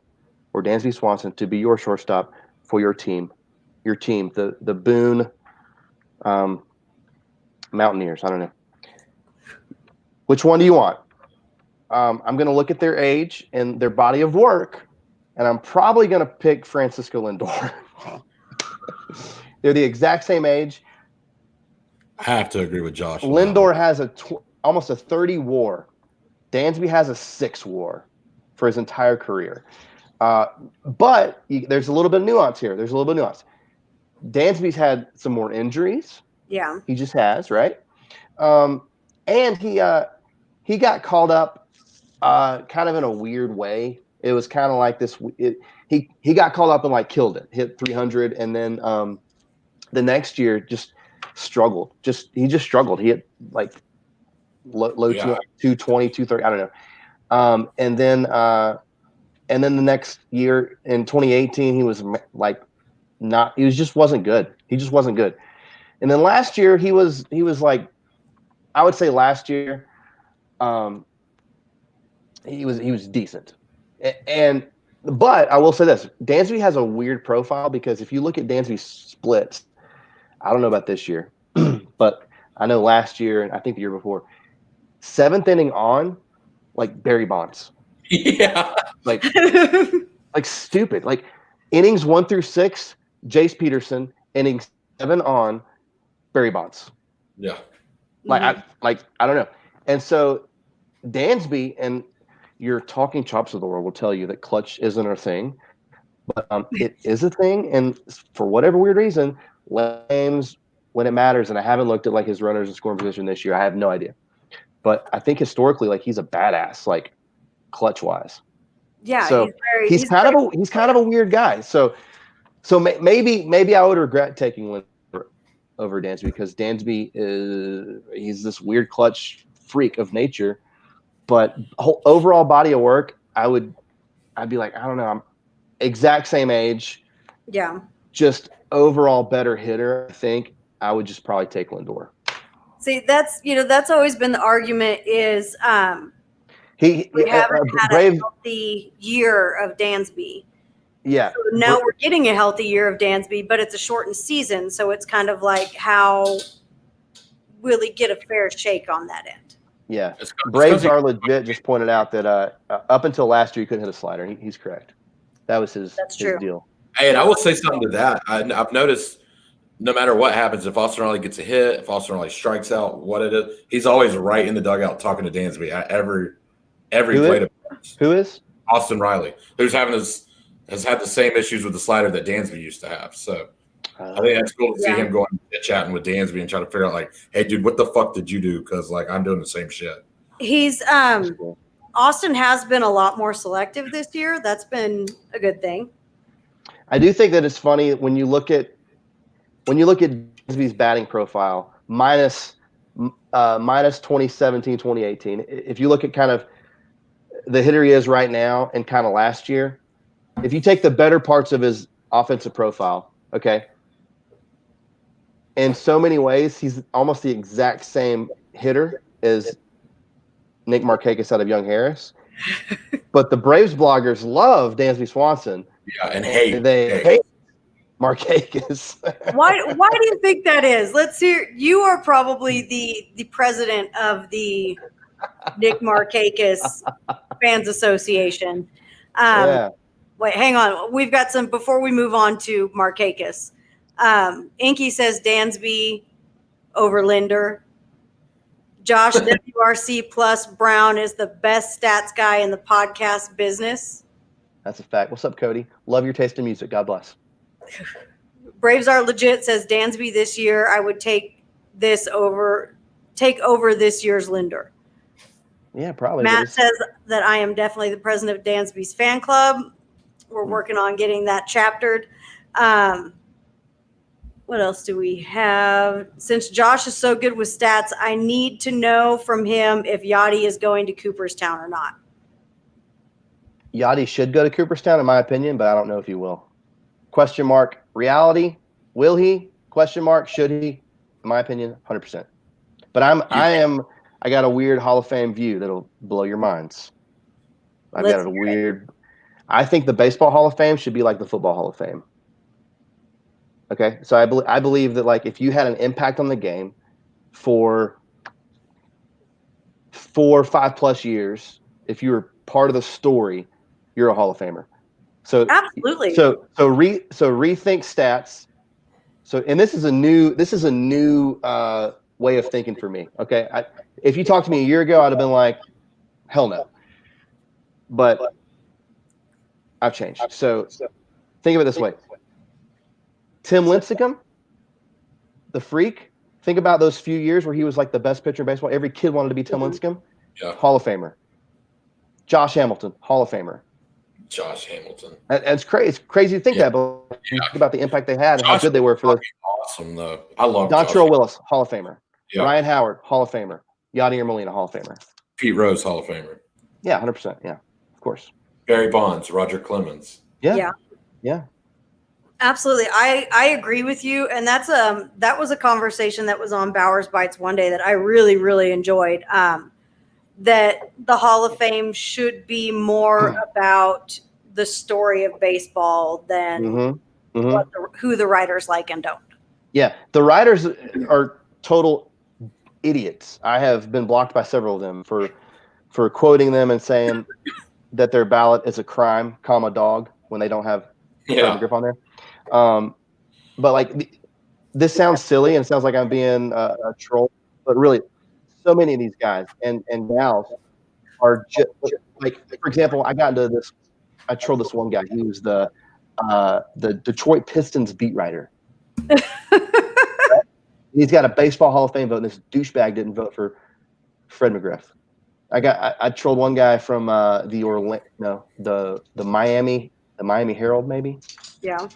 or Dansby Swanson, to be your shortstop for your team, the Boone Mountaineers. I don't know. Which one do you want? I'm going to look at their age and their body of work, and I'm probably going to pick Francisco Lindor. They're the exact same age. I have to agree with Josh. Lindor has almost a 30 WAR. Dansby has a 6 WAR for his entire career. But there's a little bit of nuance here. Dansby's had some more injuries. Yeah. He just has, right? And he got called up kind of in a weird way. It was kind of like this. He got called up and like killed it, hit 300, and then the next year just struggled. He just struggled. He hit like low 220, 230. I don't know. And then the next year in 2018, he was like wasn't good. He just wasn't good. And then last year he was like, I would say last year, he was decent. But I will say this, Dansby has a weird profile because if you look at Dansby's splits, I don't know about this year, but I know last year and I think the year before, 7th inning on, like Barry Bonds. Yeah. Like stupid. Like innings 1 through 6, Jace Peterson. Innings 7 on, Barry Bonds. Yeah. I don't know. And so Dansby and your talking chops of the world will tell you that clutch isn't a thing, but it is a thing. And for whatever weird reason, games when it matters, and I haven't looked at like his runners and scoring position this year. I have no idea. But I think historically, like he's a badass, like clutch wise. Yeah, So he's kind of a weird guy. So maybe I would regret taking Lindor over Dansby, because Dansby he's this weird clutch freak of nature, but whole overall body of work, I'd be like, I don't know, I'm exact same age, Yeah. just overall better hitter. I think I would just probably take Lindor. See, that's always been the argument is we haven't had Brave, a healthy year of Dansby. yeah. So now we're getting a healthy year of Dansby, but it's a shortened season, so it's kind of like, how will he get a fair shake on that end? Yeah, Braves are legit. Just pointed out that up until last year, he couldn't hit a slider. He's correct. That was his deal. Hey, and I will say something to that. I've noticed no matter what happens, if Austin Riley gets a hit, if Austin Riley strikes out, what it is, he's always right in the dugout talking to Dansby at every plate appearance. Who is? Austin Riley, who's has had the same issues with the slider that Dansby used to have. So I think that's cool to see him going chatting with Dansby and trying to figure out, like, hey, dude, what the fuck did you do? Because, like, I'm doing the same shit. He's Austin has been a lot more selective this year. That's been a good thing. I do think that it's funny when you look at Dansby's batting profile minus 2017, 2018. If you look at kind of the hitter he is right now and kind of last year, if you take the better parts of his offensive profile, okay, in so many ways, he's almost the exact same hitter as Nock Markakis out of Young Harris. But the Braves bloggers love Dansby Swanson. Yeah, and they hate Markakis. Why do you think that is? Let's hear. You are probably the president of the Nock Markakis Fans Association. Wait, hang on. We've got some before we move on to Markakis. Inky says Dansby over Lindor. Josh WRC plus Brown is the best stats guy in the podcast business. That's a fact. What's up, Cody? Love your taste in music. God bless. Braves are legit says Dansby this year. I would take over this year's Lindor. Yeah, probably. Matt says that I am definitely the president of Dansby's fan club. We're working on getting that chaptered. What else do we have? Since Josh is so good with stats, I need to know from him if Yachty is going to Cooperstown or not. Yachty should go to Cooperstown, in my opinion, but I don't know if he will. Question mark. Reality. Will he? Question mark. Should he? In my opinion, 100%. But I got a weird Hall of Fame view that'll blow your minds. I think the Baseball Hall of Fame should be like the Football Hall of Fame. Okay, so I believe that, like, if you had an impact on the game for 4 or 5 plus years, if you were part of the story, you're a Hall of Famer. So absolutely. So rethink stats. So, and this is a new way of thinking for me. Okay, if you talked to me a year ago, I'd have been like, hell no. But I've changed. So think of it this way. Tim Lincecum, the freak. Think about those few years where he was like the best pitcher in baseball. Every kid wanted to be Tim Lincecum. Yeah. Hall of Famer. Josh Hamilton, Hall of Famer. Josh Hamilton. It's crazy. It's crazy to think that, but think about the impact they had and how good they were for those. Awesome, though. I love Dontrelle Willis, Hall of Famer. Yeah. Ryan Howard, Hall of Famer. Yadier Molina, Hall of Famer. Pete Rose, Hall of Famer. Yeah, 100%. Yeah, of course. Barry Bonds, Roger Clemens. Yeah. Absolutely. I agree with you. And that was a conversation that was on Bowers Bites one day that I really, really enjoyed. That the Hall of Fame should be more about the story of baseball than who the writers like and don't. Yeah. The writers are total idiots. I have been blocked by several of them for quoting them and saying that their ballot is a crime, comma, dog, when they don't have grip on there. But like, this sounds silly and it sounds like I'm being a troll, but really, so many of these guys and gals are just like, for example, I trolled this one guy. He was the Detroit Pistons beat writer. He's got a baseball Hall of Fame vote, and this douchebag didn't vote for Fred McGriff. I trolled one guy from the Miami Herald, maybe. Yeah.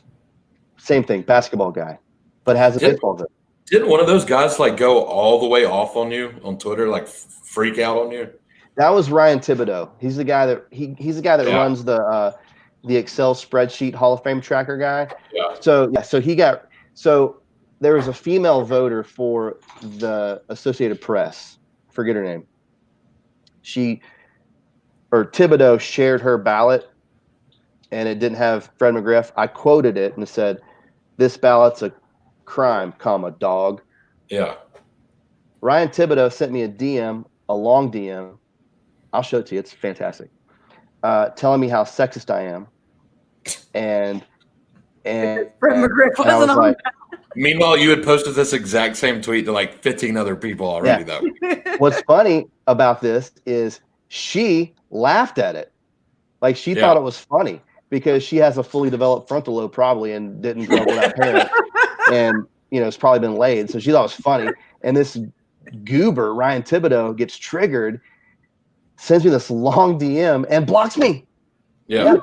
Same thing, basketball guy, but has a baseball vote. Didn't one of those guys like go all the way off on you on Twitter, like freak out on you? That was Ryan Thibodeau. He's the guy that he's the guy that runs the Excel spreadsheet Hall of Fame tracker guy. Yeah. So there was a female voter for the Associated Press. Forget her name. Thibodeau shared her ballot, and it didn't have Fred McGriff. I quoted it and it said, "This ballot's a crime, dog." Yeah. Ryan Thibodeau sent me a long DM. I'll show it to you. It's fantastic. Telling me how sexist I am, and Fred McGriff and I was wasn't on like, Meanwhile, you had posted this exact same tweet to like 15 other people already, though. what's funny about this is she laughed at it. Like she thought it was funny because she has a fully developed frontal lobe probably and didn't grow up without parents. And, it's probably been laid. So she thought it was funny. And this goober, Ryan Thibodeau, gets triggered, sends me this long DM and blocks me. Yeah.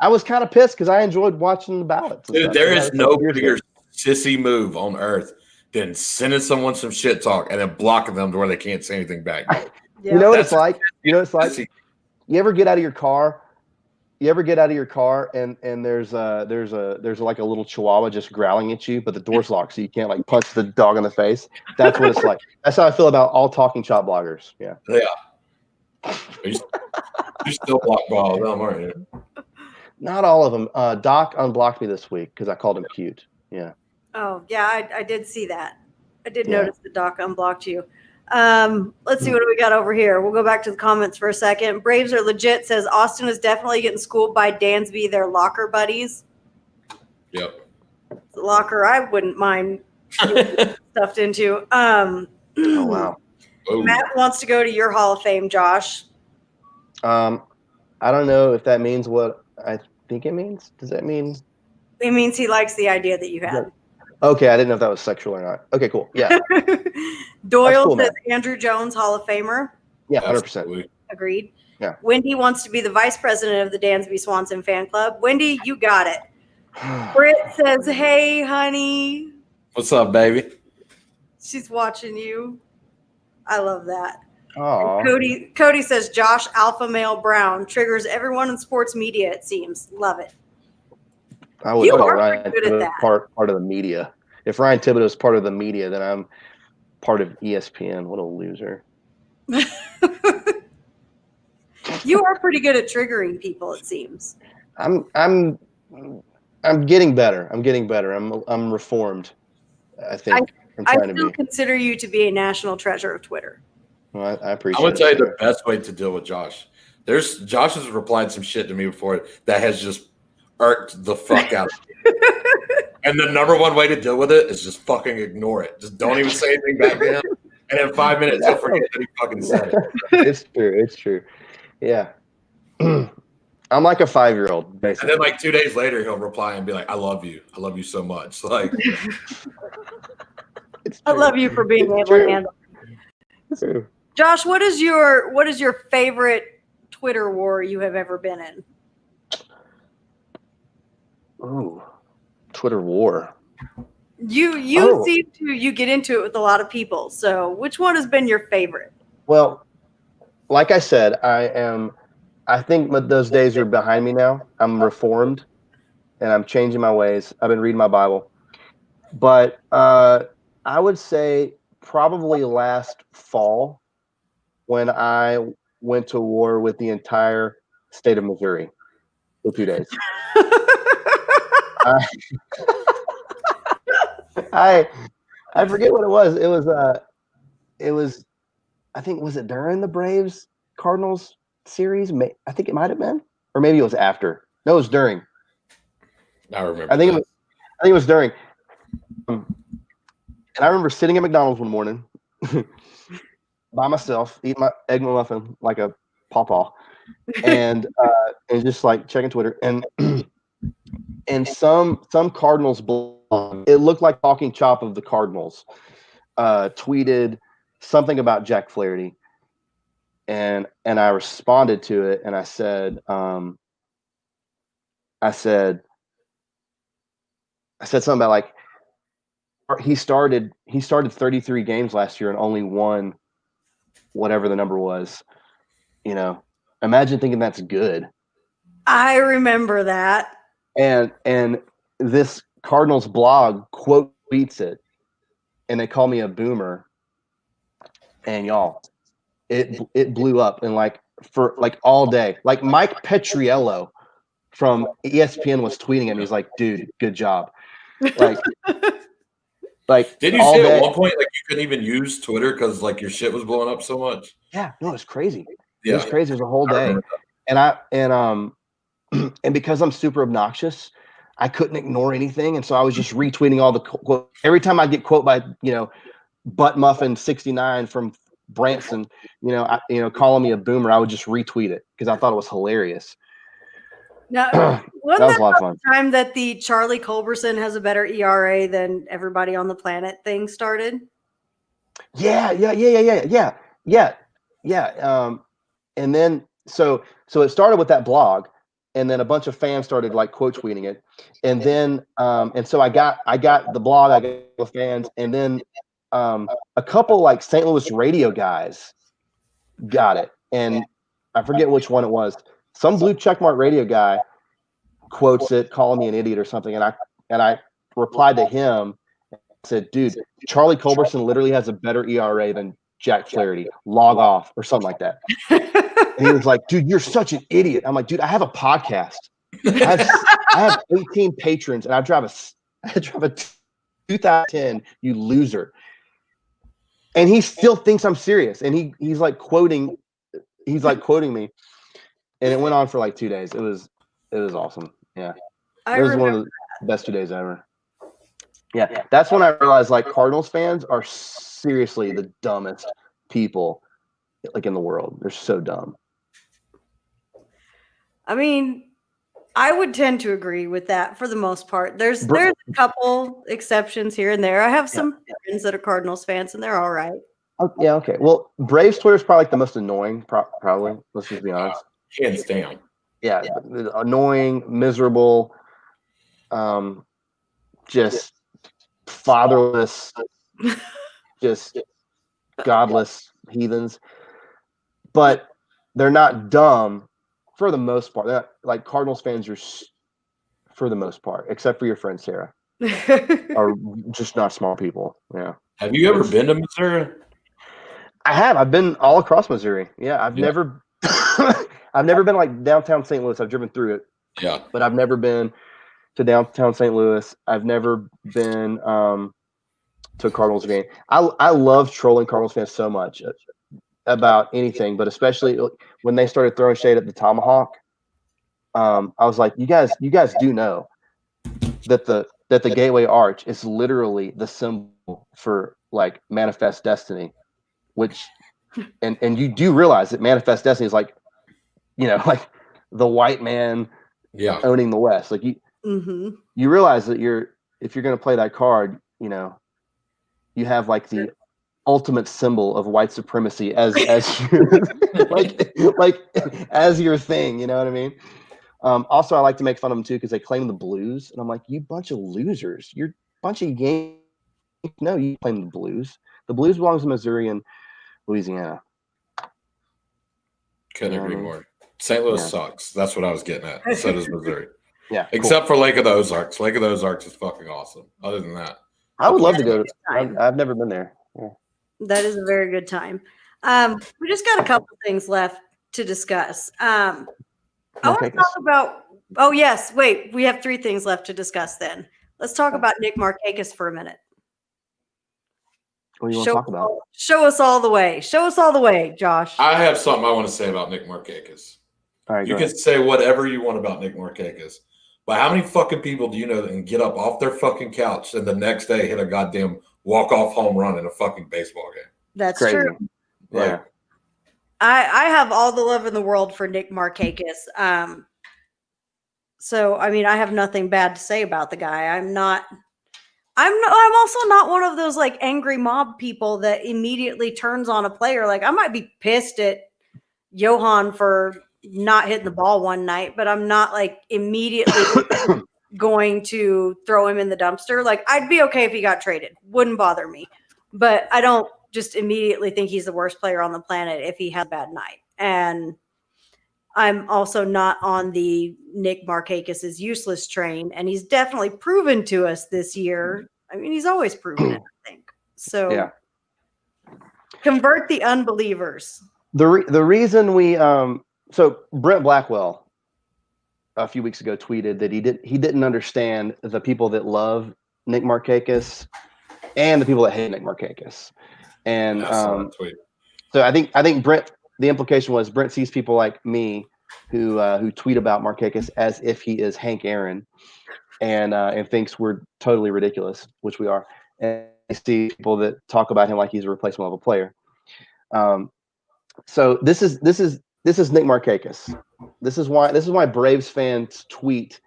I was kind of pissed because I enjoyed watching the ballots. Dude, there is no bigger sissy move on earth than sending someone some shit talk and then blocking them to where they can't say anything back. Yeah. You know what it's like? You ever get out of your car? And there's like a little chihuahua just growling at you, but the door's locked, so you can't like punch the dog in the face. That's what it's like. That's how I feel about all talking shop bloggers. Yeah. Yeah. You still block all of them, aren't you? Not all of them. Doc unblocked me this week because I called him cute. Yeah. Oh, yeah, I did see that. I did notice that Doc unblocked you. Let's see what do we got over here. We'll go back to the comments for a second. Braves are legit says Austin is definitely getting schooled by Dansby, their locker buddies. Yep. The locker I wouldn't mind stuffed into. Oh, wow. Matt wants to go to your Hall of Fame, Josh. I don't know if that means what I think it means. Does that mean? It means he likes the idea that you had. Okay, I didn't know if that was sexual or not. Okay, cool. Yeah. Doyle cool, says Andrew Jones, Hall of Famer. Yeah, 100%. Agreed. Yeah. Wendy wants to be the vice president of the Dansby Swanson fan club. Wendy, you got it. Britt says, "Hey, honey." What's up, baby? She's watching you. I love that. Oh. Cody says, "Josh, alpha male Brown triggers everyone in sports media. It seems. Love it." I would You call are Ryan pretty good at Thibodeau that. part of the media. If Ryan Thibodeau is part of the media, then I'm part of ESPN. What a loser. You are pretty good at triggering people, it seems. I'm getting better. I'm reformed. I think. I still consider you to be a national treasure of Twitter. Well, I appreciate I'm gonna tell you it. the best way to deal with Josh. Josh has replied some shit to me before that has just irked the fuck out of me. And the number one way to deal with it is just fucking ignore it. Just don't even say anything back to him. And in 5 minutes, he'll forget that he fucking said it. It's true. Yeah. I'm like a 5-year-old, basically. And then like 2 days later, he'll reply and be like, I love you so much. Like, I love you for being able to handle it. It's true. Josh, what is your favorite Twitter war you have ever been in? Ooh, Twitter war. You seem to get into it with a lot of people. So which one has been your favorite? Well, like I said, I think those days are behind me now. I'm reformed and I'm changing my ways. I've been reading my Bible. But I would say probably last fall when I went to war with the entire state of Missouri for 2 days. I forget what it was. It was I think, was it during the Braves Cardinals series? I think it might have been, or maybe it was after. No, it was during. I remember. I think it was during. And I remember sitting at McDonald's one morning by myself, eating my egg McMuffin like a pawpaw, and just like checking Twitter, and some Cardinals blog, it looked like talking chop of the Cardinals, tweeted something about Jack Flaherty, and I responded to it, and I said something about like he started 33 games last year and only won whatever the number was. You know, imagine thinking that's good. I remember that. And this Cardinals blog quote tweets it, and they call me a boomer. And y'all, it blew up, and like for like all day. Like Mike Petriello from ESPN was tweeting at me. He's like, "Dude, good job." Like Did you all say day. at one point like you couldn't even use Twitter because like your shit was blowing up so much? Yeah, no, it's crazy. Yeah, It was crazy. It was a whole I day, remember that. and because I'm super obnoxious, I couldn't ignore anything, and so I was just retweeting all the quote. Every time I get quote by Butt Muffin 69 from Branson, calling me a boomer, I would just retweet it because I thought it was hilarious. Now, That wasn't was a lot of fun. the time that the Charlie Culberson has a better ERA than everybody on the planet thing started? Yeah. And then so it started with that blog, and then a bunch of fans started like quote tweeting it, and then and so I got the blog, I got the fans, and then a couple like St. Louis radio guys got it, and I forget which one it was. Some blue checkmark radio guy quotes it, calling me an idiot or something, and I replied to him and said, "Dude, Charlie Culberson literally has a better ERA than Jack Flaherty. Log off," or something like that. And he was like, "Dude, you're such an idiot." I'm like, "Dude, I have a podcast. I have 18 patrons, and I drive a 2010. You loser." And he still thinks I'm serious, and he's like quoting me, and it went on for like 2 days. It was awesome. Yeah, I it was one remember. of the best 2 days ever. Yeah, that's when I realized like Cardinals fans are seriously the dumbest people like in the world. They're so dumb. I mean, I would tend to agree with that for the most part. There's a couple exceptions here and there. I have some friends that are Cardinals fans, and they're all right. Oh, yeah, okay. Well, Braves Twitter is probably like the most annoying. Probably. Let's just be honest. Hands down. Yeah, annoying, miserable, just fatherless, just godless heathens. But they're not dumb for the most part. They're not, like Cardinals fans are, for the most part, except for your friend Sarah, are just not smart people. Yeah. Have you ever been to Missouri? I have. I've been all across Missouri. Yeah, I've never I've never been like downtown St. Louis. I've driven through it. Yeah. But I've never been to downtown St. Louis. I've never been to a Cardinals game. I love trolling Cardinals fans so much about anything, but especially when they started throwing shade at the Tomahawk. I was like, you guys do know that the Gateway Arch is literally the symbol for like manifest destiny, which and you do realize that manifest destiny is like, like the white man owning the West. Like you realize that if you're going to play that card, you have like the ultimate symbol of white supremacy as your, like as your thing. You know what I mean? Also, I like to make fun of them too because they claim the Blues, and I'm like, you bunch of losers. You're a bunch of Yankees. No, you claim the Blues. The Blues belongs to Missouri and Louisiana. Couldn't agree more. St. Louis sucks. That's what I was getting at. So does Missouri. Yeah. Except for Lake of the Ozarks. Lake of the Ozarks is fucking awesome. Other than that, I would love to go to. I've never been there. Yeah. That is a very good time. We just got a couple things left to discuss. I want to talk about. Oh yes, wait. We have 3 things left to discuss. Then let's talk about Nock Markakis for a minute. What do you want to talk about? Show us all the way. Show us all the way, Josh. I have something I want to say about Nock Markakis. All right, you can say whatever you want about Nock Markakis, but how many fucking people do you know that can get up off their fucking couch and the next day hit a goddamn walk-off home run in a fucking baseball game? That's true. Yeah. I have all the love in the world for Nock Markakis. So I mean, I have nothing bad to say about the guy. I'm also not one of those like angry mob people that immediately turns on a player. Like I might be pissed at Johan for not hitting the ball one night, but I'm not like immediately going to throw him in the dumpster. Like, I'd be okay if he got traded. Wouldn't bother me. But I don't just immediately think he's the worst player on the planet if he has a bad night. And I'm also not on the Nock Markakis is useless train. And he's definitely proven to us this year. I mean, he's always proven it, I think. So convert the unbelievers. The reason we so Brent Blackwell a few weeks ago tweeted that he didn't understand the people that love Nock Markakis and the people that hate Nock Markakis. And I saw that tweet. So I think Brent, the implication was Brent sees people like me who tweet about Markakis as if he is Hank Aaron and thinks we're totally ridiculous, which we are. And I see people that talk about him like he's a replacement level player. So this is Nock Markakis. This is why Braves fans tweet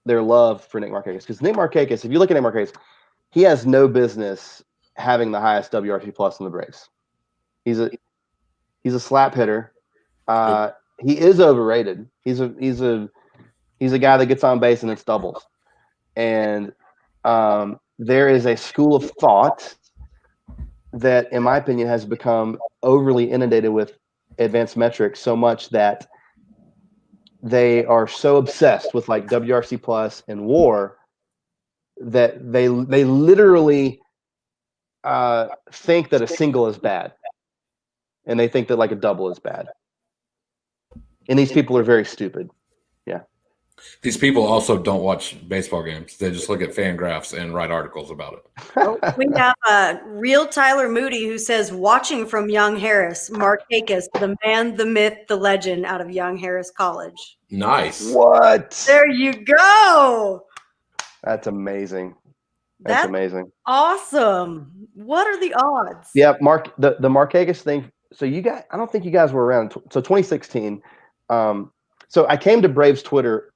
their love for Nock Markakis, because Nock Markakis, if you look at Nock Markakis, he has no business having the highest WRC plus in the Braves. He's a slap hitter. He is overrated. He's a guy that gets on base and it's doubles. And there is a school of thought that, in my opinion, has become overly inundated with advanced metrics so much that they are so obsessed with like WRC plus and WAR that they literally think that a single is bad, and they think that like a double is bad. And these people are very stupid. Yeah. These people also don't watch baseball games. They just look at fan graphs and write articles about it. We have real Tyler Moody who says, watching from Young Harris, Markakis, the man, the myth, the legend out of Young Harris College. Nice. What? There you go. That's amazing. That's amazing. Awesome. What are the odds? Yeah, the Markakis thing. So I don't think you guys were around. So 2016. So I came to Braves Twitter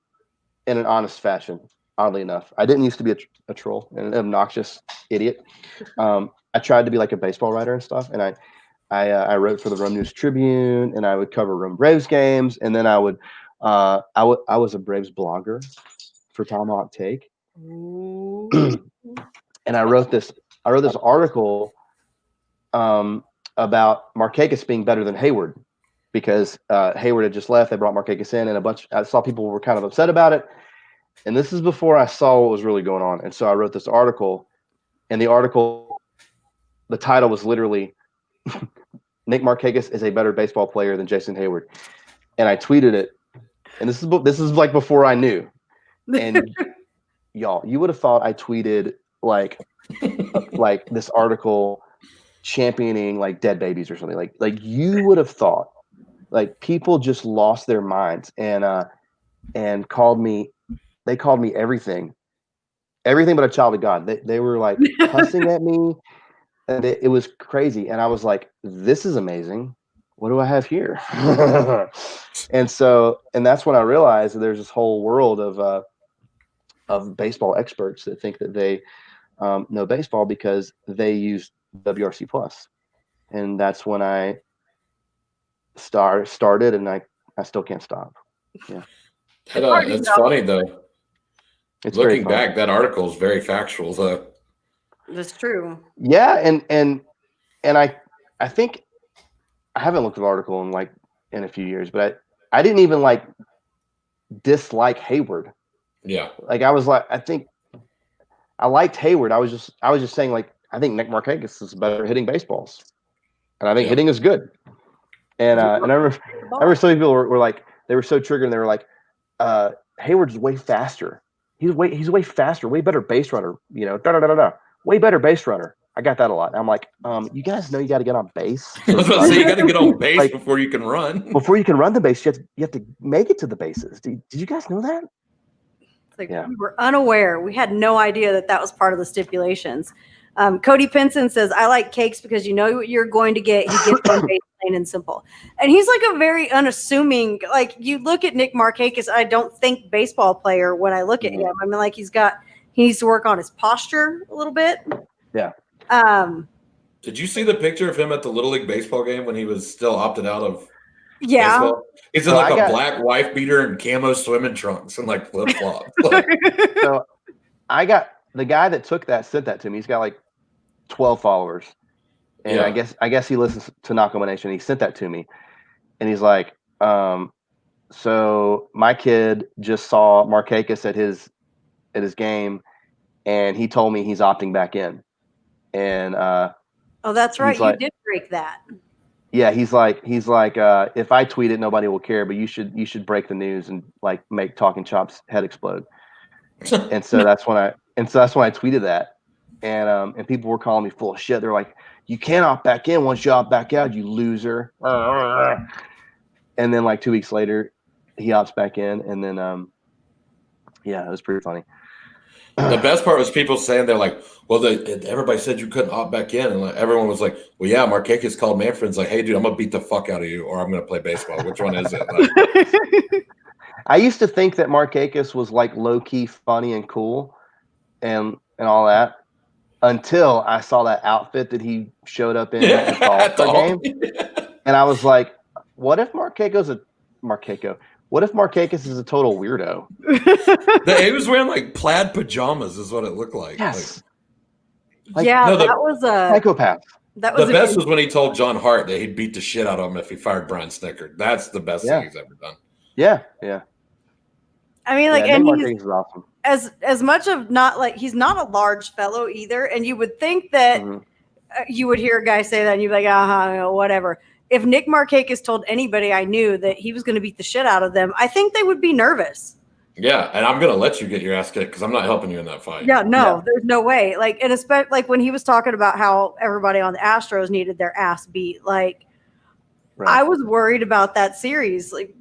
in an honest fashion, oddly enough. I didn't used to be a troll and an obnoxious idiot. I tried to be like a baseball writer and stuff, and I wrote for the Rome News Tribune, and I would cover Rome Braves games, and then I was a Braves blogger for Tomahawk Take. And I wrote this article about Markakis being better than Hayward, because Hayward had just left. They brought Markakis in, and I saw people were kind of upset about it. And this is before I saw what was really going on. And so I wrote this article, and the title was literally Nock Markakis is a better baseball player than Jason Hayward. And I tweeted it. And this is like before I knew. And y'all, you would have thought I tweeted like this article championing like dead babies or something. Like you would have thought like people just lost their minds and called me everything but a child of God. They were like cussing at me, and it was crazy. And I was like, this is amazing. What do I have here? and that's when I realized that there's this whole world of baseball experts that think that they know baseball because they use WRC plus. And that's when I started, and I still can't stop. Yeah. It's funny though. It's looking back, that article is very factual though. That's true. Yeah, and I think I haven't looked at the article in a few years, but I didn't even like dislike Hayward. Yeah. Like I was like, I think I liked Hayward. I was just saying like I think Nock Markakis is better at hitting baseballs, and I think hitting is good. And I remember some people were like, they were so triggered, and they were like, Hayward's way faster. He's way faster, way better base runner. Way better base runner. I got that a lot. I'm like, you guys know you got to get on base. I was about to say, you got to get on base before you can run. Before you can run the base, you have to make it to the bases. Did you guys know that? We were unaware. We had no idea that was part of the stipulations. Cody Pinson says, I like Cakes because you know what you're going to get. He gets on base, plain and simple. And he's like a very unassuming, like you look at Nock Markakis, I don't think baseball player when I look at him. I mean, like he needs to work on his posture a little bit. Yeah. Did you see the picture of him at the Little League baseball game when he was still opted out of Yeah. baseball. He's in So like I a got- black wife beater and camo swimming trunks and like flip flops. Like, So I got the guy that took that sent that to me. He's got like 12 followers, and Yeah. I guess he listens to Knockahoma Nation. He sent that to me, and he's like, so my kid just saw Markakis at his game, and he told me he's opting back in, and Oh, that's right. He's like- You did break that. yeah, he's like, if I tweet it, nobody will care, but you should break the news and like make Talking Chop's head explode. And so that's when I tweeted that, and people were calling me full of shit. They're like, you can't opt back in once you opt back out, you loser. And then like 2 weeks later, he opts back in, and then yeah, it was pretty funny. The best part was people saying they're like, well, everybody said you couldn't opt back in, and like, everyone was like, well, yeah, Markakis called Manfred's like, hey, dude, I'm gonna beat the fuck out of you, or I'm gonna play baseball. Which one is it? Like, I used to think that Markakis was like low key funny and cool, and all that, until I saw that outfit that he showed up in at the All-Star game, and I was like, what if Markakis is a total weirdo? He was wearing like plaid pajamas, is what it looked like. Yes. Like, yeah, no, that was a Psychopath. that was the best was when he told John Hart that he'd beat the shit out of him if he fired Brian Snicker. That's the best thing he's ever done. Yeah. I mean, like, yeah, and Nick he's Markakis is awesome. as much of not like he's not a large fellow either, and you would think that Mhm. you would hear a guy say that, and you'd be like, whatever. If Nick Markakis told anybody I knew that he was going to beat the shit out of them, I think they would be nervous. Yeah, and I'm gonna let you get your ass kicked because I'm not helping you in that fight. Yeah, no, there's no way. Like, and especially like when he was talking about how everybody on the Astros needed their ass beat. Like, Right. I was worried about that series. Like,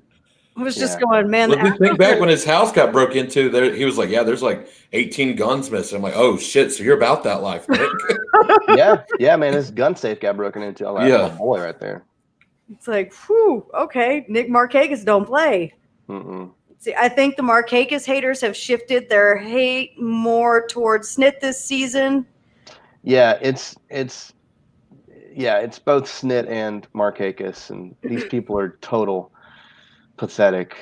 I was just going, man. Well, the just think Astros back are- when his house got broke into. There, he was like, "Yeah, there's like 18 guns missing." I'm like, "Oh shit!" So you're about that life, Nick? yeah, man, his gun safe got broken into. Like, Yeah. a boy right there. It's like, whew, okay, Nick Markakis don't play. Mm-mm. See, I think the Markakis haters have shifted their hate more towards Snit this season. Yeah, it's both Snit and Markakis, and these people are total pathetic,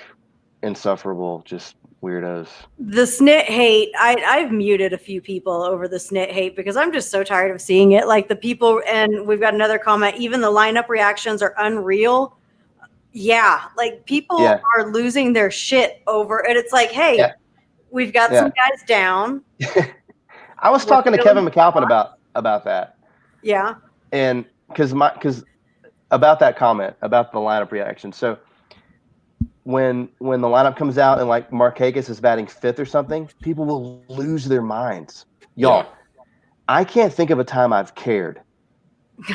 insufferable, just weirdos. The Snit hate, I've muted a few people over the Snit hate because I'm just so tired of seeing it. Like the people, and we've got another comment, even the lineup reactions are unreal. Yeah, like people are losing their shit over it. It's like, hey, we've got some guys down. I was talking to Kevin McAlpin about that. Yeah. And because about that comment about the lineup reaction. So when the lineup comes out and like Markakis is batting fifth or something, people will lose their minds. Y'all, I can't think of a time I've cared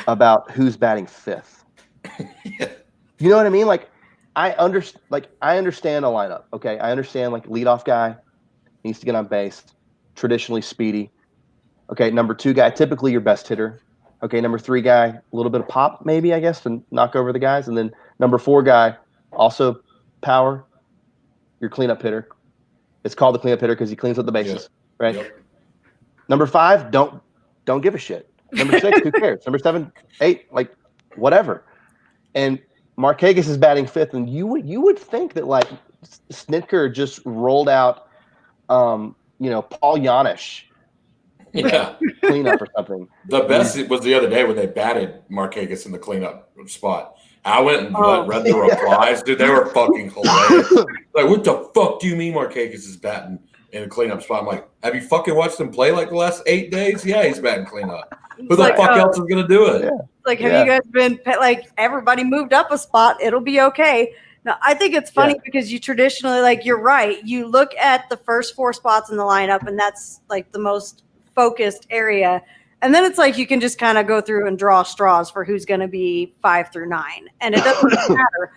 about who's batting fifth. You know what I mean? Like I understand a lineup. Okay, I understand like leadoff guy needs to get on base, traditionally speedy. Okay, number 2 guy, typically your best hitter. Okay, number 3 guy, a little bit of pop maybe, I guess, to knock over the guys. And then number 4 guy, also power, your cleanup hitter. It's called the cleanup hitter because he cleans up the bases, right? Yep. Number 5, don't give a shit. Number 6, who cares? Number 7, 8, like whatever. And Markakis is batting fifth, and you would think that like Snitker just rolled out, Paul Yanish. Cleanup or something. The best was the other day when they batted Markakis in the cleanup spot. I went and read the replies, dude. They were fucking hilarious. Like, what the fuck do you mean Markakis is batting in a cleanup spot? I'm like, have you fucking watched him play like the last 8 days? Yeah, he's batting cleanup. Who the fuck else is gonna do it? Yeah. Like, have you guys been like everybody moved up a spot? It'll be okay. Now, I think it's funny because you traditionally, like, you're right. You look at the first 4 spots in the lineup, and that's like the most focused area. And then it's like you can just kind of go through and draw straws for who's going to be 5 through 9. And it doesn't matter.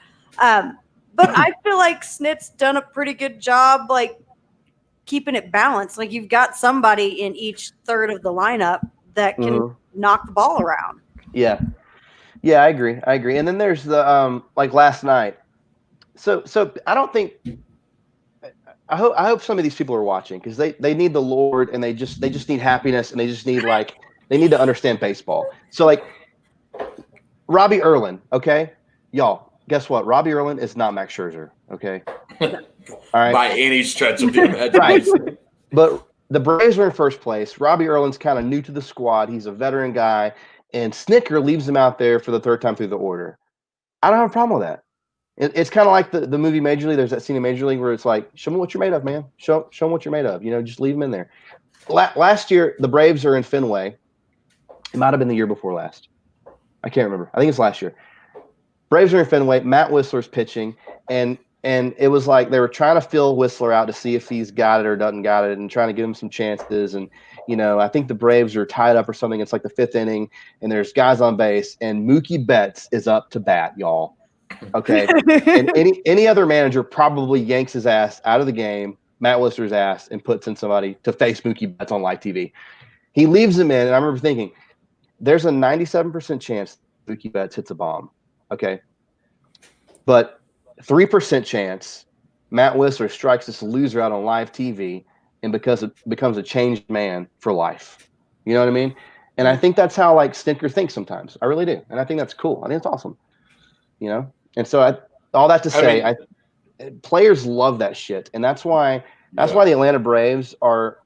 But I feel like Snit's done a pretty good job, like, keeping it balanced. Like, you've got somebody in each third of the lineup that can knock the ball around. Yeah, I agree. And then there's the like last night. So I don't think. I hope some of these people are watching because they need the Lord and they just need happiness and they just need they need to understand baseball. So like Robbie Erlin, okay, y'all, guess what? Robbie Erlin is not Max Scherzer. Okay. All right. By any stretch of the imagination. Right. But the Braves are in first place. Robbie Erlin's kind of new to the squad. He's a veteran guy, and Snicker leaves him out there for the third time through the order. I don't have a problem with that. It's kind of like the movie Major League. There's that scene in Major League where it's like, show me what you're made of, man. Show them what you're made of. Just leave them in there. Last year, the Braves are in Fenway. It might have been the year before last. I can't remember. I think it's last year. Braves are in Fenway. Matt Whistler's pitching, and it was like they were trying to fill Whistler out to see if he's got it or doesn't got it, and trying to give him some chances. And I think the Braves are tied up or something. It's like the 5th inning, and there's guys on base, and Mookie Betts is up to bat, y'all. Okay, and any other manager probably yanks his ass out of the game, Matt Whistler's ass, and puts in somebody to face Mookie Betts on live TV. He leaves him in, and I remember thinking, there's a 97% chance Mookie Betts hits a bomb. Okay. But 3% chance Matt Whistler strikes this loser out on live TV and because it becomes a changed man for life. You know what I mean? And I think that's how Stinker thinks sometimes. I really do. And I think that's cool. I think it's awesome. And so all that to say, players love that shit. And that's why the Atlanta Braves are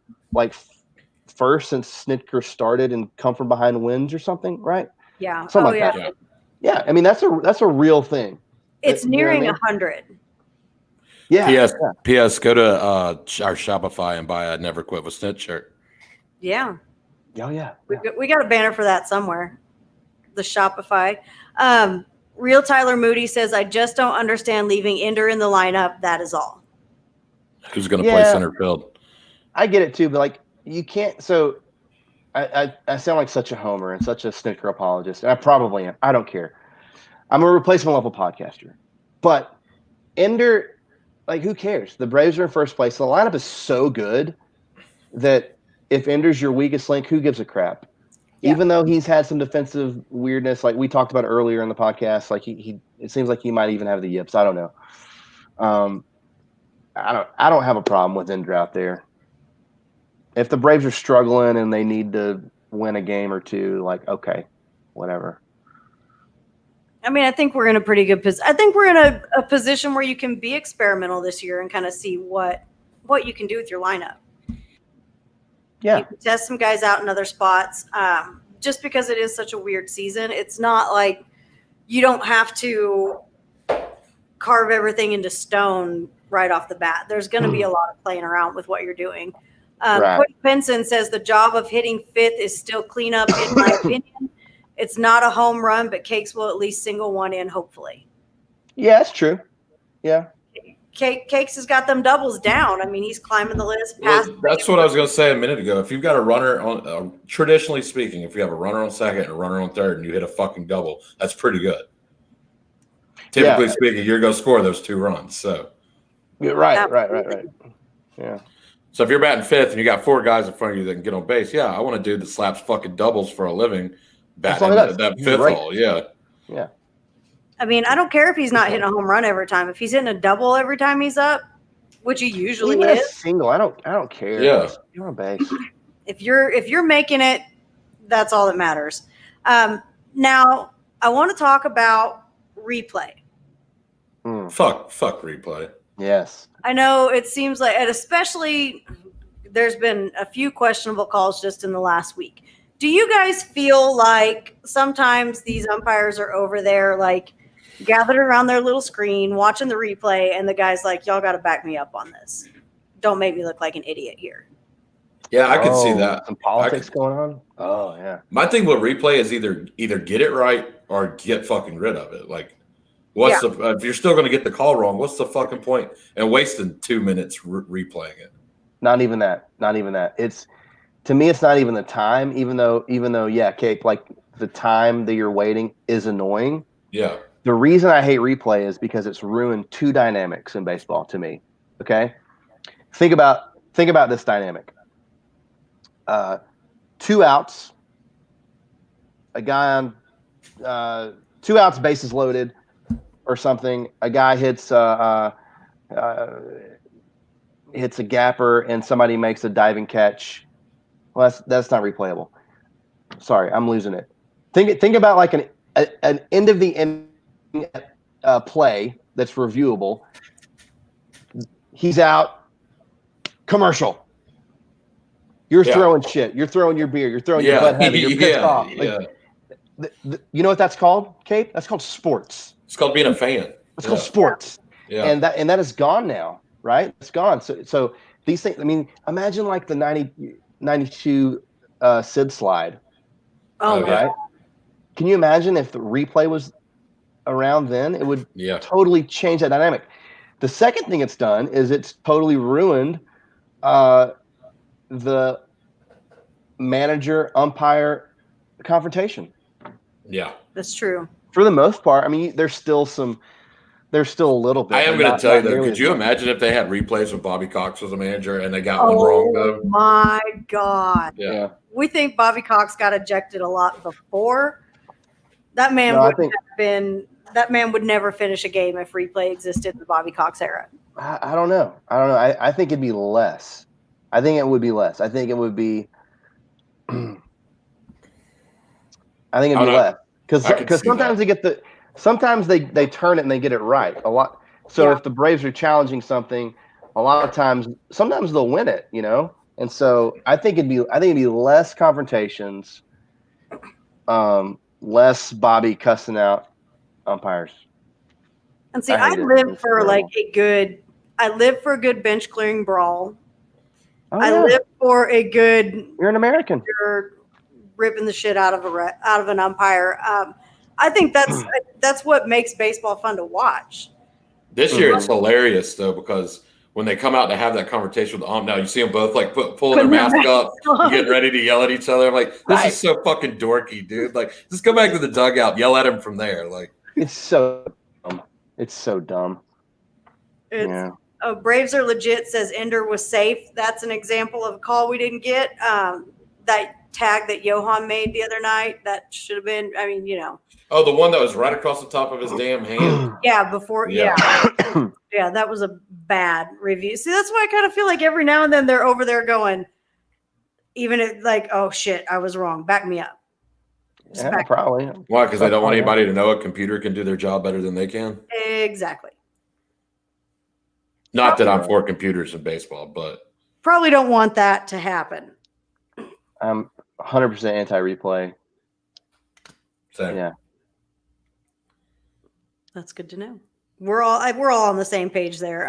first since Snicker started and come from behind wins or something, right? Yeah. Something like that. Yeah. I mean, that's a real thing. It's nearing 100. Yeah. P.S. Go to our Shopify and buy a Never Quit with Snit shirt. Yeah. Oh, yeah. We got a banner for that somewhere. The Shopify. Real Tyler Moody says, I just don't understand leaving Ender in the lineup. That is all. Who's going to play center field? I get it, too. But, you can't. So I sound like such a homer and such a Snicker apologist. And I probably am. I don't care. I'm a replacement level podcaster. But Ender, who cares? The Braves are in first place. The lineup is so good that if Ender's your weakest link, who gives a crap? Yeah. Even though he's had some defensive weirdness, like we talked about earlier in the podcast, it seems like he might even have the yips. I don't know. I don't have a problem with Ender out there. If the Braves are struggling and they need to win a game or two, okay, whatever. I mean, I think we're in a pretty good position. I think we're in a position where you can be experimental this year and kind of see what you can do with your lineup. Yeah. You can test some guys out in other spots. Just because it is such a weird season, it's not like you don't have to carve everything into stone right off the bat. There's going to be a lot of playing around with what you're doing. Right. Quick Benson says the job of hitting 5th is still cleanup, in my opinion. It's not a home run, but Cakes will at least single one in, hopefully. Yeah, that's true. Yeah. Cakes has got them doubles down. I mean, he's climbing the list. That's what I was going to say a minute ago. If you've got a runner on, traditionally speaking, if you have a runner on second and a runner on third and you hit a fucking double, that's pretty good. Typically speaking, you're going to score those 2 runs. So. Yeah, right. Yeah. So if you're batting 5th and you got 4 guys in front of you that can get on base, I want a dude that slaps fucking doubles for a living. Batting that 5th hole, Yeah. I mean, I don't care if he's not hitting a home run every time. If he's hitting a double every time he's up, which he usually Even is. a single, I don't care. Yeah. You're on base. If you're making it, that's all that matters. Now I want to talk about replay. Fuck replay. Yes. I know it seems like, and especially there's been a few questionable calls just in the last week. Do you guys feel like sometimes these umpires are over there, gathered around their little screen, watching the replay, and the guy's like, y'all got to back me up on this. Don't make me look like an idiot here. Yeah, I can see that. Some politics going on? Oh, yeah. My thing with replay is either get it right or get fucking rid of it. If you're still going to get the call wrong, what's the fucking point in wasting 2 minutes replaying it? Not even that. To me, it's not even the time, even though, Cake, the time that you're waiting is annoying. Yeah. The reason I hate replay is because it's ruined 2 dynamics in baseball to me. Okay. Think about this dynamic. 2 outs, a guy on 2 outs, bases loaded or something. A guy hits a gapper and somebody makes a diving catch. Well, that's not replayable. Sorry, I'm losing it. Think about an end of the inning play that's reviewable. He's out. Commercial. You're throwing shit. You're throwing your beer. You're throwing your butt heavy. You're pissed off. You know what that's called, Cape? That's called sports. It's called being a fan. It's called sports. Yeah. And that is gone now, right? It's gone. So these things, I mean, imagine like the 92 Sid slide. Oh, right. Can you imagine if the replay was around then? It would totally change that dynamic. The second thing it's done is it's totally ruined the manager umpire confrontation. Yeah, that's true. For the most part, I mean, there's still a little bit. I am going to tell you though, could you imagine if they had replays when Bobby Cox was a manager and they got one wrong though? Oh my God. Yeah. We think Bobby Cox got ejected a lot before. That man that man would never finish a game if replay existed in the Bobby Cox era. I don't know. I think it'd be less. I think it would be less. I think it would be less. Because sometimes sometimes they turn it and they get it right a lot. So if the Braves are challenging something, a lot of times, sometimes they'll win it, you know. And so I think it'd be less confrontations, less Bobby cussing out umpires. And see, I live for a good bench clearing brawl. I live for a good. You're an American. You're ripping the shit out of an umpire. I think that's what makes baseball fun to watch. This year it's hilarious though because when they come out to have that conversation with the ump, now you see them both like pulling their mask up, getting ready to yell at each other. I'm like, this is so fucking dorky, dude. Like, just go back to the dugout, yell at him from there. Like, it's so dumb. It's so dumb. Braves are legit. Says Ender was safe. That's an example of a call we didn't get. That tag that Johan made the other night, that should have been. I mean, you know. Oh, the one that was right across the top of his damn hand. Yeah, before. Yeah, that was a bad review. See, that's why I kind of feel like every now and then they're over there going, even if like, oh shit, I was wrong. Back me up. Probably. Why? Because they don't want anybody to know a computer can do their job better than they can. Exactly. Not that I'm for computers in baseball, but probably don't want that to happen. I'm 100% anti-replay. Same. Yeah. That's good to know. We're all on the same page there.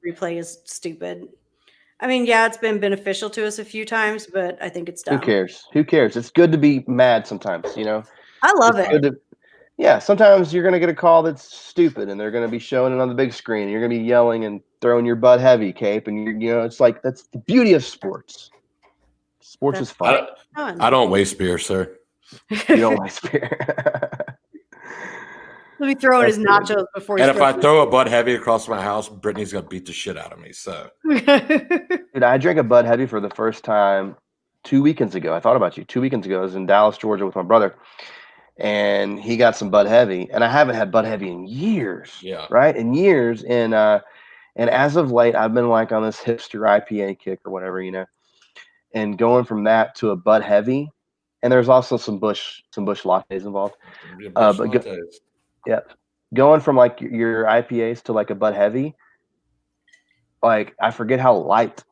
Replay is stupid. I mean, it's been beneficial to us a few times, but I think it's dumb. Who cares? It's good to be mad sometimes, you know? I love it. Sometimes you're going to get a call that's stupid and they're going to be showing it on the big screen. You're going to be yelling and throwing your butt heavy, Cape. And, it's like that's the beauty of sports. Sports is fun. I don't waste beer, sir. You don't waste beer. Let me throw in his nachos before. And if I throw a Bud Heavy across my house, Brittany's gonna beat the shit out of me. So, dude, I drank a Bud Heavy for the first time 2 weekends ago. I thought about you 2 weekends ago. I was in Dallas, Georgia, with my brother, and he got some Bud Heavy, and I haven't had Bud Heavy in years. Yeah, right, in years, and as of late, I've been like on this hipster IPA kick or whatever, you know, and going from that to a Bud Heavy, and there's also some Busch lattes involved. Going from like your IPAs to like a Bud Heavy, like I forget how light.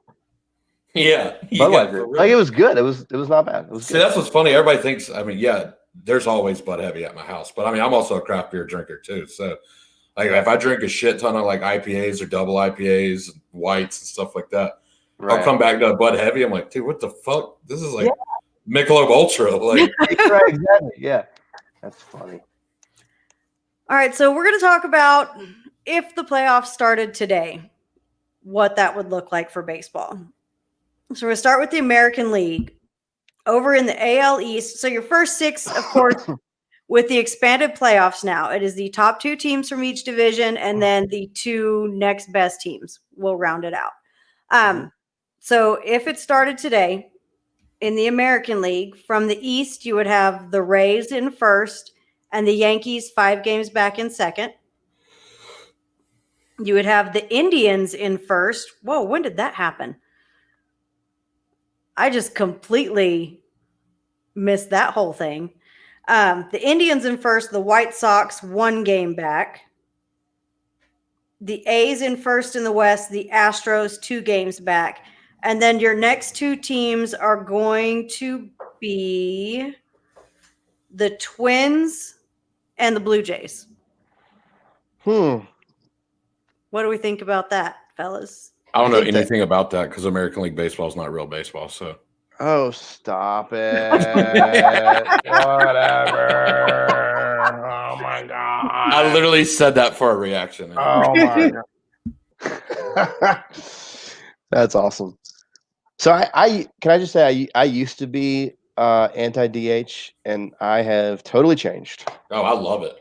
Like it was good. It was not bad. It was good. That's what's funny. Everybody thinks. I mean, there's always Bud Heavy at my house, but I mean, I'm also a craft beer drinker too. So, like, if I drink a shit ton of like IPAs or double IPAs, and whites and stuff like that, I'll come back to a Bud Heavy. I'm like, dude, what the fuck? This is like Michelob Ultra. Like, right, exactly. Yeah, that's funny. All right, so we're going to talk about if the playoffs started today, what that would look like for baseball. So we're going to start with the American League. Over in the AL East, so your first six, of course, with the expanded playoffs now, it is the top two teams from each division, and then the two next best teams will round it out. So if it started today in the American League, from the East, you would have the Rays in first, and the Yankees 5 games back in second. You would have the Indians in first. Whoa, when did that happen? I just completely missed that whole thing. The Indians in first, the White Sox 1 game back. the A's in first in the West, the Astros 2 games back. And then your next 2 teams are going to be the Twins and the Blue Jays. What do we think about that, fellas? I don't know anything about that because American League Baseball is not real baseball. So. Oh, stop it. Whatever. Oh, my God. I literally said that for a reaction. Oh, my God. That's awesome. So I can I just say I used to be anti-DH, and I have totally changed. Oh, I love it.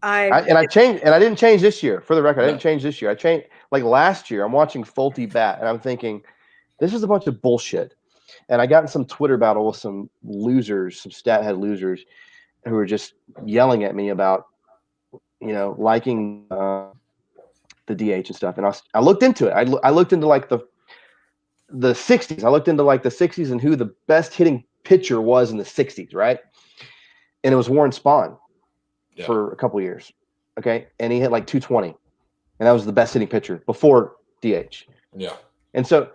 I changed, and I didn't change this year. For the record, I didn't change this year. I changed like last year. I'm watching Fulte bat, and I'm thinking, this is a bunch of bullshit. And I got in some Twitter battle with some losers, some stat head losers, who were just yelling at me about, liking the DH and stuff. And I looked into it. I looked into like the 60s. I looked into like the 60s and who the best hitting pitcher was in the 60s, right? And it was Warren Spahn for a couple of years. Okay. And he hit like 220. And that was the best hitting pitcher before DH. Yeah. And so,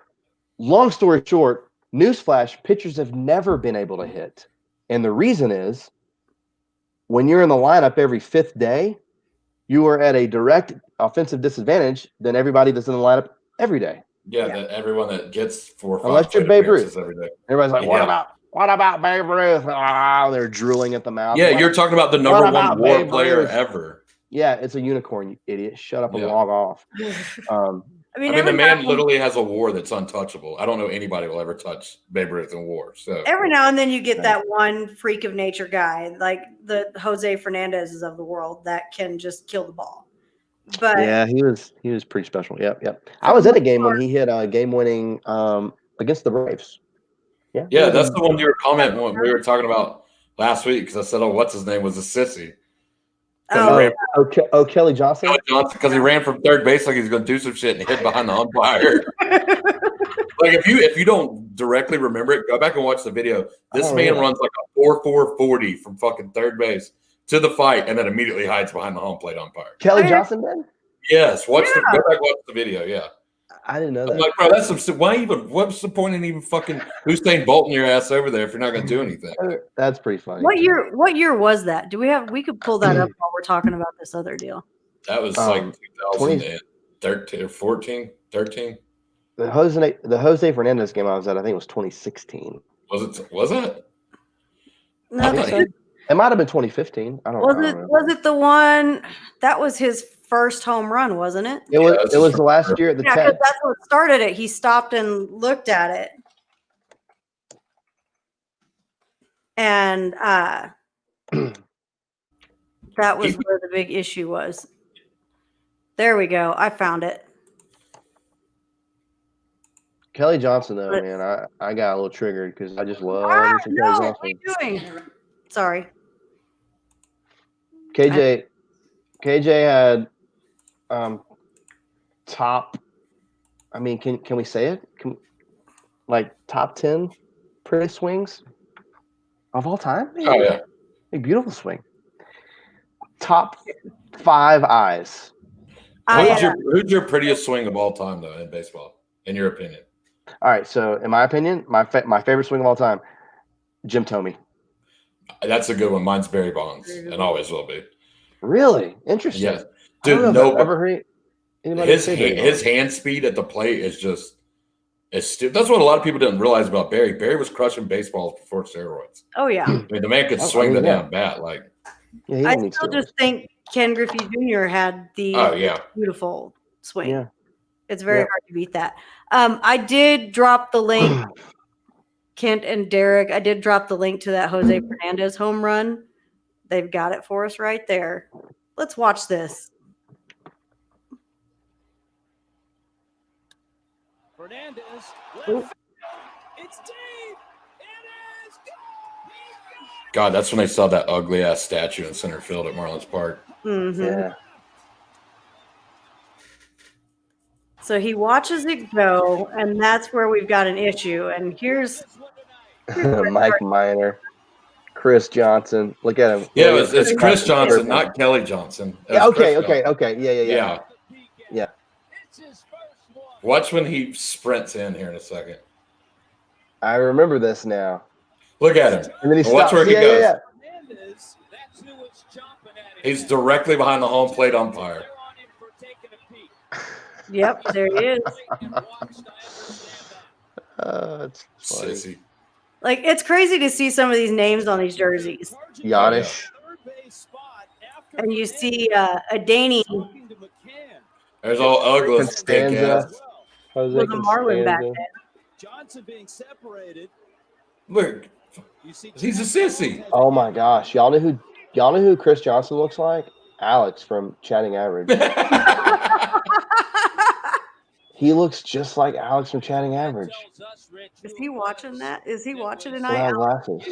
long story short, newsflash, pitchers have never been able to hit. And the reason is when you're in the lineup every 5th day, you are at a direct offensive disadvantage than everybody that's in the lineup every day. Yeah. That everyone that gets 4 or 5 unless you're Babe Ruth every day. Everybody's like, what about Babe Ruth? They're drooling at the mouth. Yeah, you're talking about the number 1 WAR player ever. Yeah, it's a unicorn, you idiot. Shut up and log off. I mean, the man literally has a WAR that's untouchable. I don't know anybody will ever touch Babe Ruth in WAR. So every now and then you get that one freak of nature guy, like the Jose Fernandezes of the world, that can just kill the ball. But yeah, he was pretty special. Yep. I was at a game when he hit a game-winning against the Braves. Yeah, that's the one you were commenting when we were talking about last week because I said, what's his name was a sissy. Kelly Johnson? Because he ran from third base like he's going to do some shit and hit behind the umpire. Like if you don't directly remember it, go back and watch the video. This man runs like a 4.4 40 from fucking third base to the fight and then immediately hides behind the home plate umpire. Kelly Johnson did? Yes. Go back and watch the video. Yeah. I didn't know that. I'm like, bro, that's some. What's the point in even fucking Usain bolting your ass over there if you're not going to do anything? That's pretty funny. What year was that? We could pull that up while we're talking about this other deal. That was like 2013 or 14, 13. The Jose Fernandez game I was at, I think it was 2016. Was it? No, it might have been 2015. I don't know. Was it the one that was his first home run, wasn't it? It was the last year at the 10th. Because that's what started it. He stopped and looked at it. And that was where the big issue was. There we go. I found it. Kelly Johnson, though, man, I got a little triggered because I just love Kelly Johnson. Johnson. What are you doing? Sorry. KJ had top. I mean, can we say it? Top 10 pretty swings of all time? Oh yeah, a beautiful swing. Top 5 eyes. Who's your prettiest swing of all time, though, in baseball, in your opinion? All right, so in my opinion, my favorite swing of all time, Jim Thome. That's a good one. Mine's Barry Bonds, and always will be. Really interesting. Yeah, dude. His hand speed at the plate is just stupid. That's what a lot of people didn't realize about Barry. Barry was crushing baseballs before steroids. Oh yeah. I mean, the man could swing the damn bat. Like, I still just think Ken Griffey Jr. had the beautiful swing. Yeah. It's very hard to beat that. I did drop the link, Kent and Derek. I did drop the link to that Jose Fernandez home run. They've got it for us right there. Let's watch this. Fernandez, it's deep. It is God, that's when they saw that ugly ass statue in center field at Marlins Park. Mm-hmm. Yeah. So he watches it go, and that's where we've got an issue. And here's Mike Minor, Chris Johnson. Look at him. Yeah, it's Chris Johnson, not Kelly Johnson. Yeah, okay. Yeah. Watch when he sprints in here in a second. I remember this now. Look at him. And then he Watch stops. where he goes. Yeah. He's directly behind the home plate umpire. Yep, there he is. It's funny. Sissy. Like, it's crazy to see some of these names on these jerseys. Giannis. And you see a Danny There's all Uglas. Big Constanza. ass. Jose with a Marlin back Constanza. then. Johnson being separated. Look, he's a sissy. Oh my gosh. Y'all know who Chris Johnson looks like? Alex from Chatting Average. He looks just like Alex from Chatting Average. Is he watching that? Is he watching Without tonight? glasses.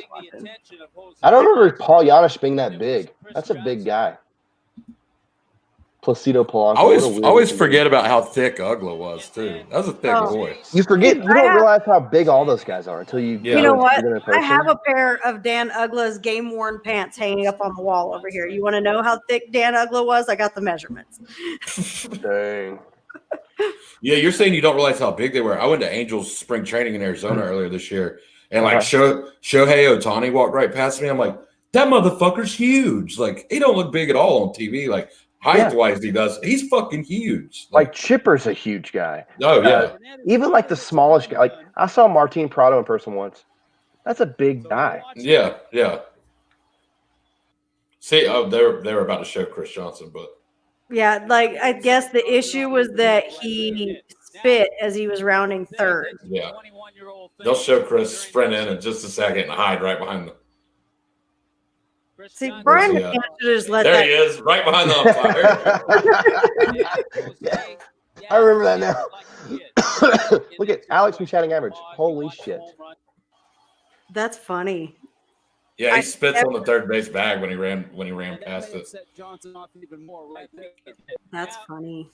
I don't remember Paul Giannis being that big. That's a big guy. Placido Polanco. I what a weird always dude. forget about how thick Ugla was too. That was a thick boy. You forget. You I don't have- realize how big all those guys are until you. Yeah. You know what? see them in I person. have a pair of Dan Ugla's game-worn pants hanging up on the wall over here. You want to know how thick Dan Ugla was? I got the measurements. Dang. Yeah, you're saying you don't realize how big they were. I went to Angels spring training in Arizona earlier this year, and like Shohei Ohtani walked right past me. I'm like, that motherfucker's huge. Like, he don't look big at all on TV. Like, height-wise, he does. He's fucking huge. Like Chipper's a huge guy. Oh yeah, Even like the smallest guy. Like I saw Martin Prado in person once. That's a big guy. yeah. See, they were about to show Chris Johnson, but Yeah, like I guess the issue was that he spit as he was rounding third. yeah, they'll show Chris sprint in just a second and hide right behind them. See, Brian Where's he at? McCann should just let There that. he is, right behind the umpire. I remember that now. Look at Alex from Chatting Average. Holy shit. That's funny. Yeah, he spits on the third base bag when he ran past it. That's funny.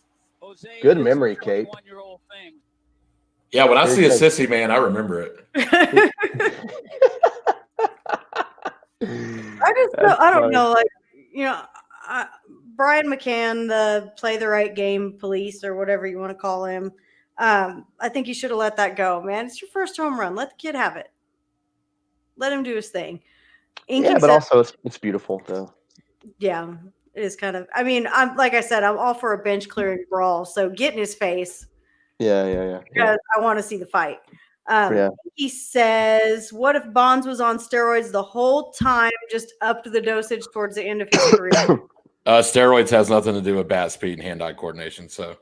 Good memory, Kate. Yeah, when I see a sissy man, I remember it. I don't know, like, you know, Brian McCann, the play the right game police or whatever you want to call him. I think you should have let that go, man. It's your first home run. Let the kid have it. Let him do his thing. Inky Yeah, but said- also it's beautiful though. yeah, it is kind of. I mean, I'm like I said, I'm all for a bench clearing brawl. So get in his face Yeah. because I want to see the fight. Yeah. He says, "What if Bonds was on steroids the whole time, just up to the dosage towards the end of his career?" Steroids has nothing to do with bat speed and hand-eye coordination. So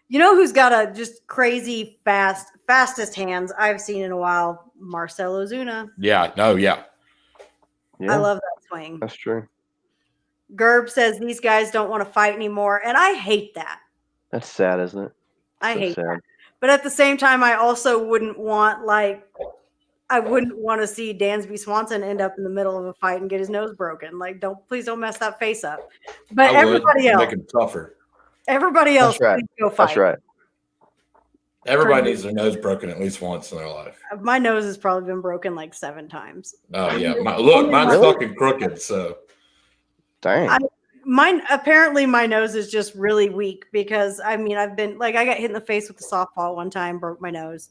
You know who's got a just crazy fastest hands I've seen in a while? Marcell Ozuna. yeah. I love that swing. That's true. Gerb says these guys don't want to fight anymore, and I hate that. That's sad, isn't it? I So hate sad. that. But at the same time, I also wouldn't want to see Dansby Swanson end up in the middle of a fight and get his nose broken. Like, please don't mess that face up. But I would everybody else, make him tougher. please go fight. That's right. Everybody needs their nose broken at least once in their life. My nose has probably been broken like 7 times. Oh yeah, mine's Really? fucking crooked. So Dang. Apparently my nose is just really weak because I mean I got hit in the face with a softball one time, broke my nose.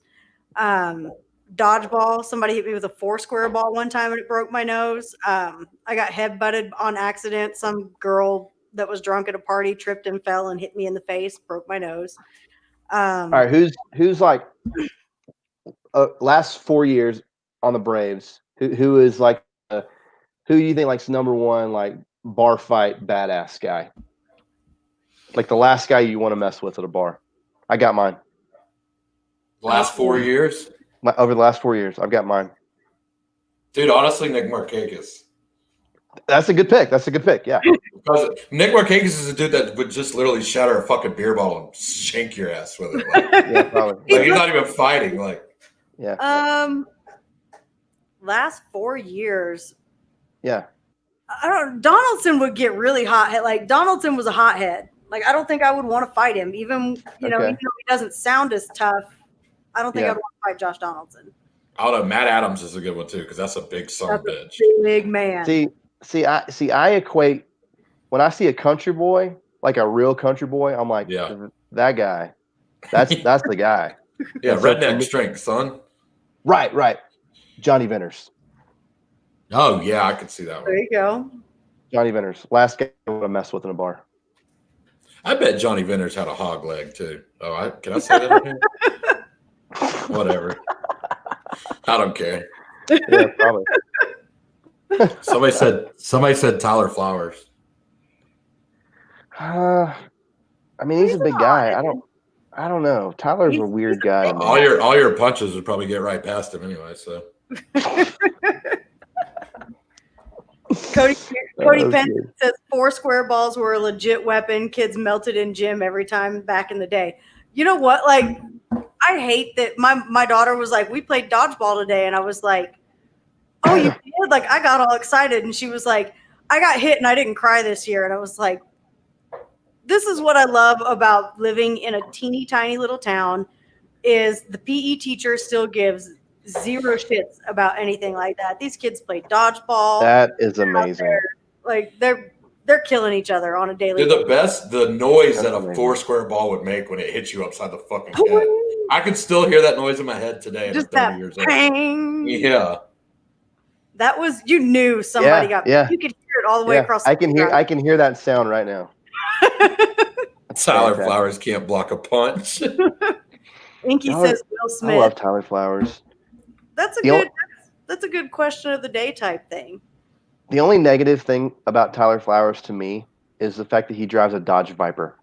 Dodgeball, somebody hit me with a 4-square ball one time and it broke my nose. I got head-butted on accident. Some girl that was drunk at a party tripped and fell and hit me in the face, broke my nose. All right, who's like last 4 years on the Braves? Who is like who do you think like's number one like bar fight badass guy? Like the last guy you want to mess with at a bar. I got mine. last 4 years, Over the last 4 years, I've got mine. dude. Honestly, Nick Markakis. That's a good pick. Yeah. Because Nick Markakis is a dude that would just literally shatter a fucking beer bottle and shank your ass with it. Like, Yeah, probably. he's not even fighting. Like, Yeah. Last 4 years, Yeah. I don't. Donaldson would get really hot. Like Donaldson was a hothead. Like I don't think I would want to fight him, even even though he doesn't sound as tough. I don't think I'd want to fight Josh Donaldson. I don't know. Matt Adams is a good one too because that's a big son of a bitch. Big man. I equate when I see a country boy, like a real country boy, I'm like, Yeah. that guy. That's the guy. Yeah, And so redneck strength, son. Right. Johnny Venters. Oh yeah, I could see that There one. you go. Johnny Venters. Last guy I would have messed with in a bar. I bet Johnny Venters had a hog leg too. Oh, can I say that on here? Whatever. I don't care. Yeah, probably. Somebody said Tyler Flowers. I mean, he's a big guy. I don't know. Tyler's a weird guy. to me. All your punches would probably get right past him anyway. So Cody That Penn was says 4 square balls were a legit weapon. Kids melted in gym every time back in the day. You know what? Like, I hate that my daughter was like, we played dodgeball today. And I was like, oh, you did? Like, I got all excited. And she was like, I got hit and I didn't cry this year. And I was like, this is what I love about living in a teeny tiny little town is the PE teacher still gives zero shits about anything like that. These kids play dodgeball. That is amazing. Like they're killing each other on a daily Dude, basis. the noise That's that a amazing. 4 square ball would make when it hits you upside the fucking head. I can still hear that noise in my head today. And Just I'm 30 that years old. bang. Yeah. That was, you knew somebody got, yeah. you could hear it all the way across the I can hear that sound right now. Tyler fantastic. Flowers can't block a punch. Inky Tyler- says Will I Smith. love Tyler Flowers. That's a The good that's a good question of the day type thing. The only negative thing about Tyler Flowers to me is the fact that he drives a Dodge Viper.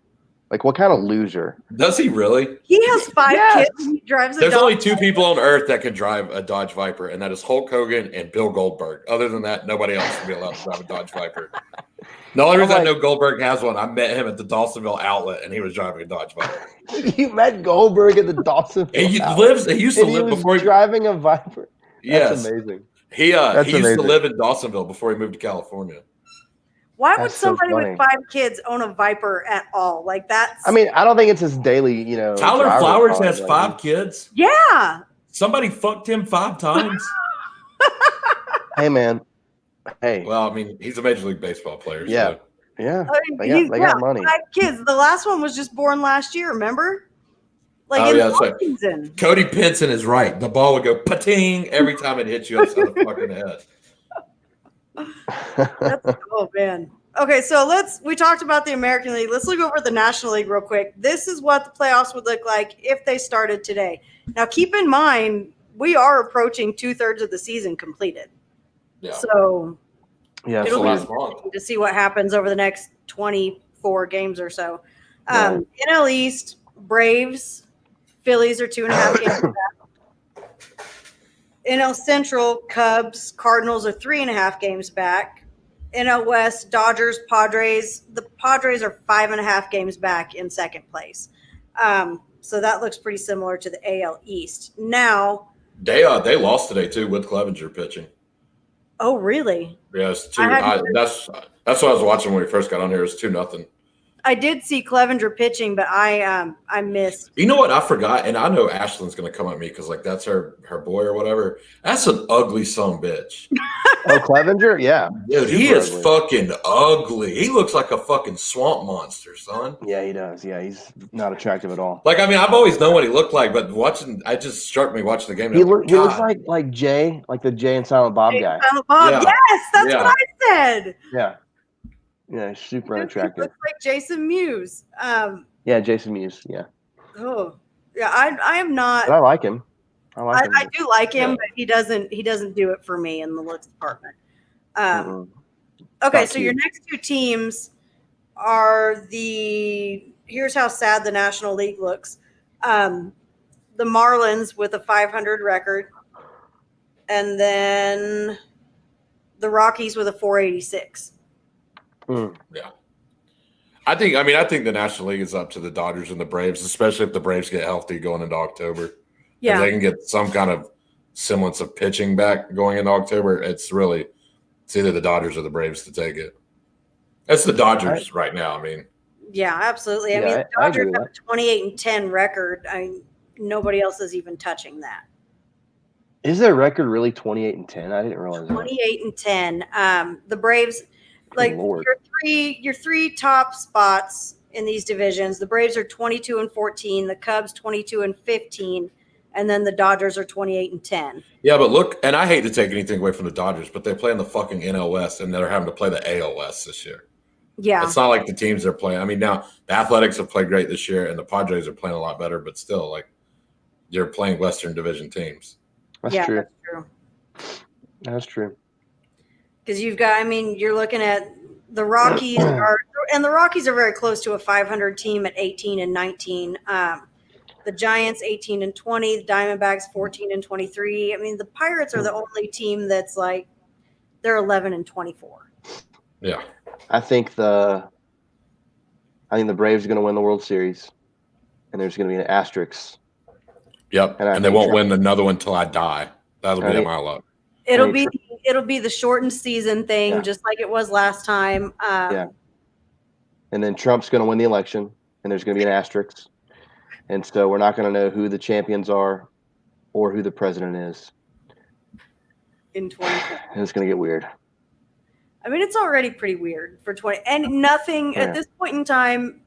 Like, what kind of loser? Does he really? He has 5 Yes. kids and he drives a There's dog. only 2 people on earth that can drive a Dodge Viper, and that is Hulk Hogan and Bill Goldberg. Other than that, nobody else should be allowed to drive a Dodge Viper. The only reason I know Goldberg has one, I met him at the Dawsonville outlet, and he was driving a Dodge Viper. You met Goldberg at the Dawson. He used to and he live was before he driving a Viper. That's Yes. amazing. He That's used amazing. to live in Dawsonville before he moved to California. Why would That's so somebody funny. with 5 kids own a Viper at all? Like that's I mean, I don't think it's his daily, Tyler driver Flowers car, has like- 5 kids. yeah. Somebody fucked him 5 times. Hey, man. Hey. Well, I mean, he's a Major League Baseball player. Yeah. So. Yeah. I mean, They got money. 5 kids. The last one was just born last year, remember? Like Oh, in yeah, the that's right. season. Cody Pinson is right. The ball would go pating every time it hit you upside the fucking head. Oh man. Okay, so we talked about the American League. Let's look over the National League real quick. This is what the playoffs would look like if they started today. Now, keep in mind, we are approaching 2/3 of the season completed. Yeah. So Yeah. It's the it'll be last month. interesting to see what happens over the next 24 games or so. NL East, Braves, Phillies are 2.5 games back. NL Central, Cubs, Cardinals are 3.5 games back. NL West, Dodgers, Padres. The Padres are 5.5 games back in second place. So that looks pretty similar to the AL East. Now, They lost today too with Clevenger pitching. oh really? Yeah, it's 2. I hadn't heard- That's what I was watching when we first got on here. It was 2-0. I did see Clevenger pitching, but I missed. You know what? I forgot, and I know Ashlyn's gonna come at me because like that's her boy or whatever. That's an ugly son of a bitch. Oh, Clevenger? Yeah. Dude, he Super is ugly. fucking ugly. He looks like a fucking swamp monster, son. Yeah, he does. Yeah, he's not attractive at all. Like, I mean, I've always known what he looked like, but it just struck me watching the game. He and I'm looks God. like Jay, like the Jay and Silent Bob guy. Silent Bob. Yeah. Yes, that's Yeah. what I said. Yeah. Yeah, he's super He unattractive. looks like Jason Mewes. Yeah, Jason Mewes. Yeah. Oh, yeah. I am not. But I like him. I like him. I do like him, Yeah. but he doesn't do it for me in the looks department. Mm-mm. Okay, Not so your cute. next 2 teams are here's how sad the National League looks. The Marlins with a 500 record, and then the Rockies with a 486. Yeah. I think the National League is up to the Dodgers and the Braves, especially if the Braves get healthy going into October. If Yeah, they can get some kind of semblance of pitching back going into October, it's either the Dodgers or the Braves to take it. That's the Dodgers right now. I mean, yeah, absolutely. I Yeah, mean, the I agree Dodgers with have a 28-10 record. Nobody else is even touching that. Is their record really 28-10? I didn't realize that. 28-10. The Braves, like Lord. your three top spots in these divisions. The Braves are 22-14, the Cubs 22-15, and then the Dodgers are 28-10. Yeah, but look, and I hate to take anything away from the Dodgers, but they play in the fucking NL West, and they're having to play the AL West this year. Yeah. It's not like the teams they're playing. I mean, now the Athletics have played great this year, and the Padres are playing a lot better, but still, like, you're playing Western Division teams. That's true. That's true. That's true. Because you've got, I mean, you're looking at the Rockies and the Rockies are very close to a 500 team at 18-19. The Giants 18-20, the Diamondbacks 14-23. I mean, the Pirates are the only team that's like they're 11-24. Yeah. I think the Braves are going to win the World Series, and there's going to be an asterisk. Yep. And they won't win another one until I die. That'll be my luck. It'll be the shortened season thing, just like it was last time. Yeah. And then Trump's going to win the election, and there's going to be an asterisk. And so we're not going to know who the champions are or who the president is. In 2020. And it's going to get weird. I mean, it's already pretty weird for 20. And nothing at this point in time,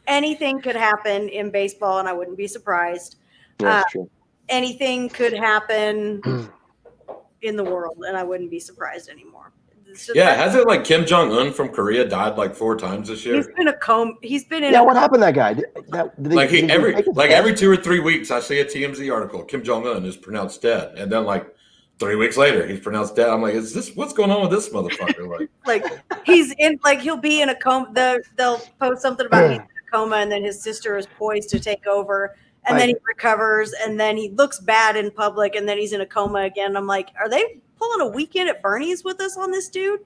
anything could happen in baseball, and I wouldn't be surprised. Yeah, that's true. Anything could happen in the world, and I wouldn't be surprised anymore. Hasn't like Kim Jong-un from Korea died like 4 times this year? He's been a coma. He's been in. Yeah, what happened to that guy? Every 2 or 3 weeks, I see a TMZ article. Kim Jong-un is pronounced dead, and then like 3 weeks later, he's pronounced dead. I'm like, what's going on with this motherfucker? Like he's in, like he'll be in a coma. They'll post something about he's in a coma, and then his sister is poised to take over, and then he recovers, and then he looks bad in public, and then he's in a coma again. I'm like, are they pulling a Weekend at Bernie's with us on this dude?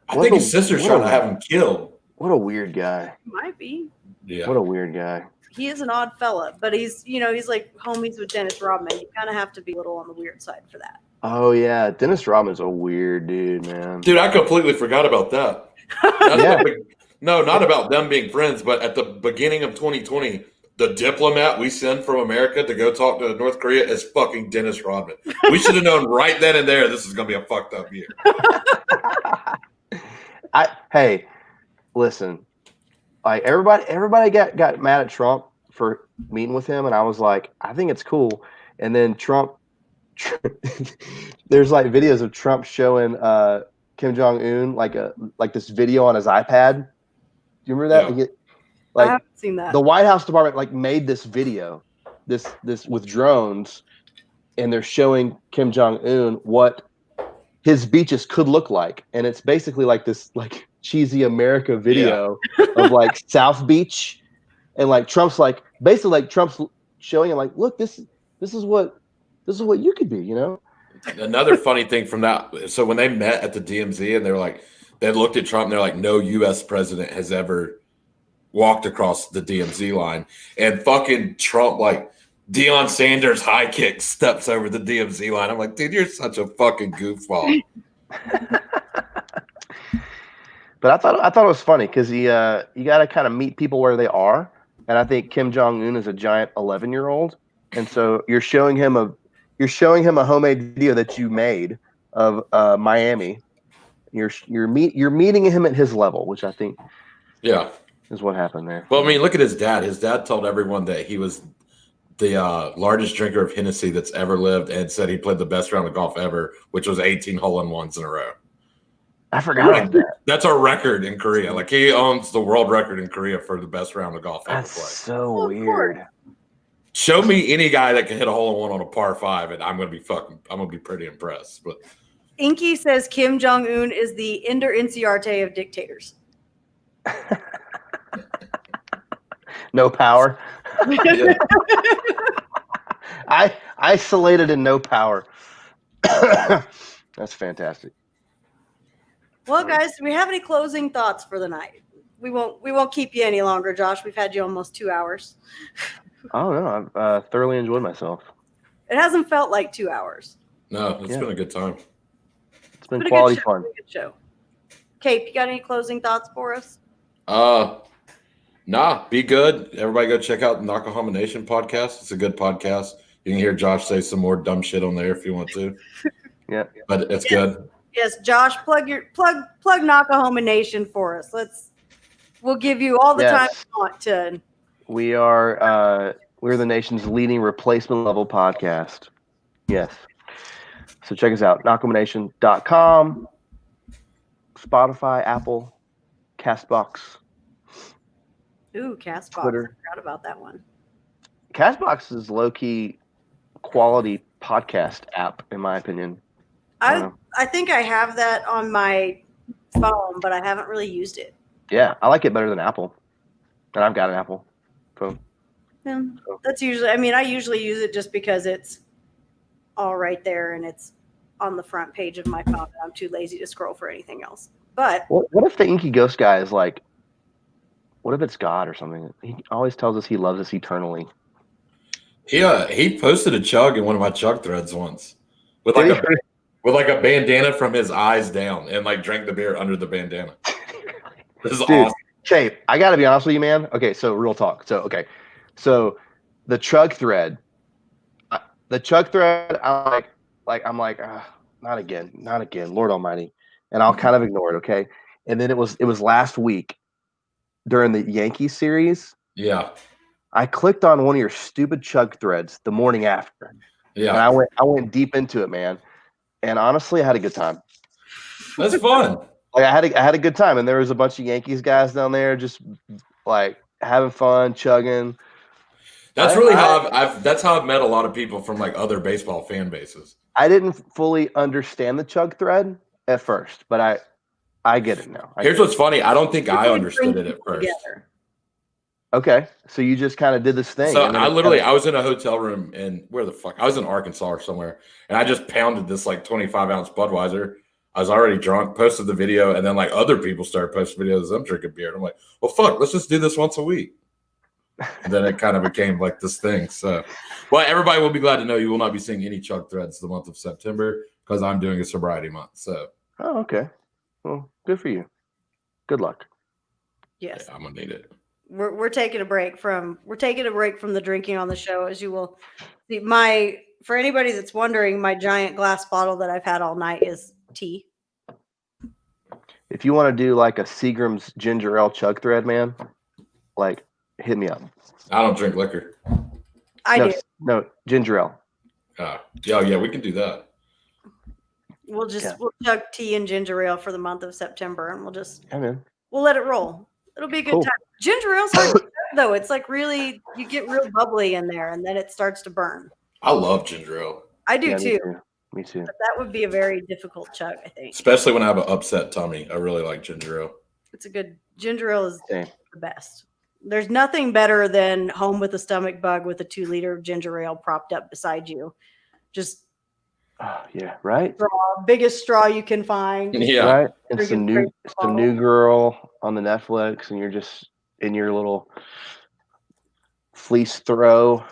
I think his sister's trying to have him killed. What a weird guy. Might be. Yeah. What a weird guy. He is an odd fella, but he's like homies with Dennis Rodman. You kind of have to be a little on the weird side for that. Oh, yeah. Dennis Rodman's a weird dude, man. Dude, I completely forgot about that. No, not about them being friends, but at the beginning of 2020, the diplomat we send from America to go talk to North Korea is fucking Dennis Rodman. We should have known right then and there this is going to be a fucked up year. Hey, listen. Like everybody got mad at Trump for meeting with him, and I was like, I think it's cool. And then Trump there's like videos of Trump showing Kim Jong-un like this video on his iPad. Do you remember that? Yeah. I haven't seen that. The White House department like made this video, this with drones, and they're showing Kim Jong-un what his beaches could look like, and it's basically like this like cheesy America video of like South Beach, and like Trump's like basically like Trump's showing him like, look, this is what you could be, you know. Another funny thing from that, so when they met at the DMZ and they looked at Trump and they're like, no U.S. president has ever walked across the DMZ line, and fucking Trump like Deion Sanders high kick steps over the DMZ line. I'm like, dude, you're such a fucking goofball. But I thought it was funny because you got to kind of meet people where they are, and I think Kim Jong-un is a giant 11-year-old, and so you're showing him a homemade video that you made of Miami. You're meeting him at his level, which I think is what happened there. Well, I mean, look at his dad. His dad told everyone that he was the largest drinker of Hennessy that's ever lived, and said he played the best round of golf ever, which was 18 hole-in-ones in a row. I forgot about that. That's a record in Korea. Like, he owns the world record in Korea for the best round of golf ever That's played. so weird. Show me any guy that can hit a hole-in-one on a par 5, and I'm gonna be pretty impressed. But Inky says Kim Jong-un is the Ender Inciarte of dictators. No power. yeah. I isolated and no power. That's fantastic. Well, guys, do we have any closing thoughts for the night? We won't keep you any longer, Josh. We've had you almost 2 hours. Oh no, I've thoroughly enjoyed myself. It hasn't felt like 2 hours. No, it's been a good time. It's been quality fun. Good show. Kate, you got any closing thoughts for us? Nah, be good. Everybody go check out the Knockahoma Nation podcast. It's a good podcast. You can hear Josh say some more dumb shit on there if you want to. Yeah. But it's good. Yes, Josh, plug Knockahoma Nation for us. We'll give you all the time Yes. you want to. We're the nation's leading replacement level podcast. Yes. So check us out, knockahomanation.com, Spotify, Apple, Castbox, Ooh, Castbox. Twitter. I forgot about that one. Castbox is low-key quality podcast app, in my opinion. I don't know. I think I have that on my phone, but I haven't really used it. Yeah, I like it better than Apple. And I've got an Apple phone. Yeah, that's usually, I usually use it just because it's all right there and it's on the front page of my phone. And I'm too lazy to scroll for anything else. But What if the Inky Ghost guy is like, what if it's God or something? He always tells us he loves us eternally. Yeah, he posted a chug in one of my chug threads once with like a bandana from his eyes down and like drank the beer under the bandana. This is Dude, awesome. Okay, I got to be honest with you, man. Okay, so real talk. So the chug thread, I'm like, not again, Lord Almighty, and I'll kind of ignore it. Okay, and then it was last week during the Yankees series. Yeah. I clicked on one of your stupid chug threads the morning after. Yeah. And I went deep into it, man. And honestly, I had a good time. That's fun. Like I had a good time, and there was a bunch of Yankees guys down there just like having fun, chugging. That's how I've met a lot of people from like other baseball fan bases. I didn't fully understand the chug thread at first, but I get it now. Here's what's funny. I don't think I understood it at first. Together. Okay, so you just kind of did this thing. So I was in a hotel room in I was in Arkansas or somewhere, and I just pounded this like 25-ounce Budweiser. I was already drunk, posted the video, and then like other people started posting videos of them drinking beer. And I'm like, well, fuck, let's just do this once a week. And then it kind of became like this thing. So, well, everybody will be glad to know you will not be seeing any chug threads the month of September because I'm doing a sobriety month. So, oh, okay, well, good for you. Good luck. Yes, yeah, I'm gonna need it. We're taking a break from the drinking on the show, as you will see. For anybody that's wondering, my giant glass bottle that I've had all night is tea. If you want to do like a Seagram's ginger ale chug thread, man, like hit me up. I don't drink liquor. I do. No, ginger ale. Yeah, we can do that. We'll chug tea and ginger ale for the month of September, and we'll let it roll. It'll be a good time. Ginger ale's hard to chug, though. It's like really, you get real bubbly in there, and then it starts to burn. I love ginger ale. I do too. Me too. But that would be a very difficult chug, I think. Especially when I have an upset tummy. I really like ginger ale. It's a good ginger ale is the best. There's nothing better than home with a stomach bug with a 2-liter of ginger ale propped up beside you. Just yeah, right. Biggest straw you can find. Yeah, right. And some new girl on the Netflix, and you're just in your little fleece throw.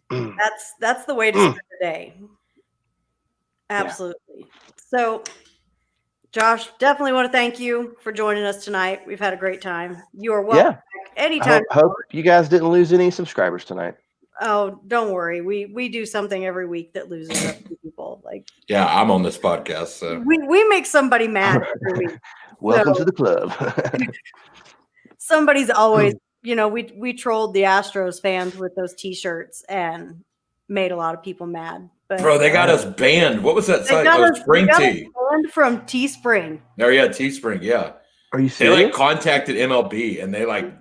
That's the way to start the day. Absolutely. Yeah. So, Josh, definitely want to thank you for joining us tonight. We've had a great time. You are welcome back anytime. I hope you guys didn't lose any subscribers tonight. Oh, don't worry. We do something every week that loses a few people. Like, yeah, I'm on this podcast, so we make somebody mad every week. Welcome to the club. Somebody's always, we trolled the Astros fans with those T-shirts and made a lot of people mad. But bro, they got us banned. What was that site? Spring Tea. Banned from Teespring. Oh yeah, Teespring. Yeah. Are you serious? They like contacted MLB and they like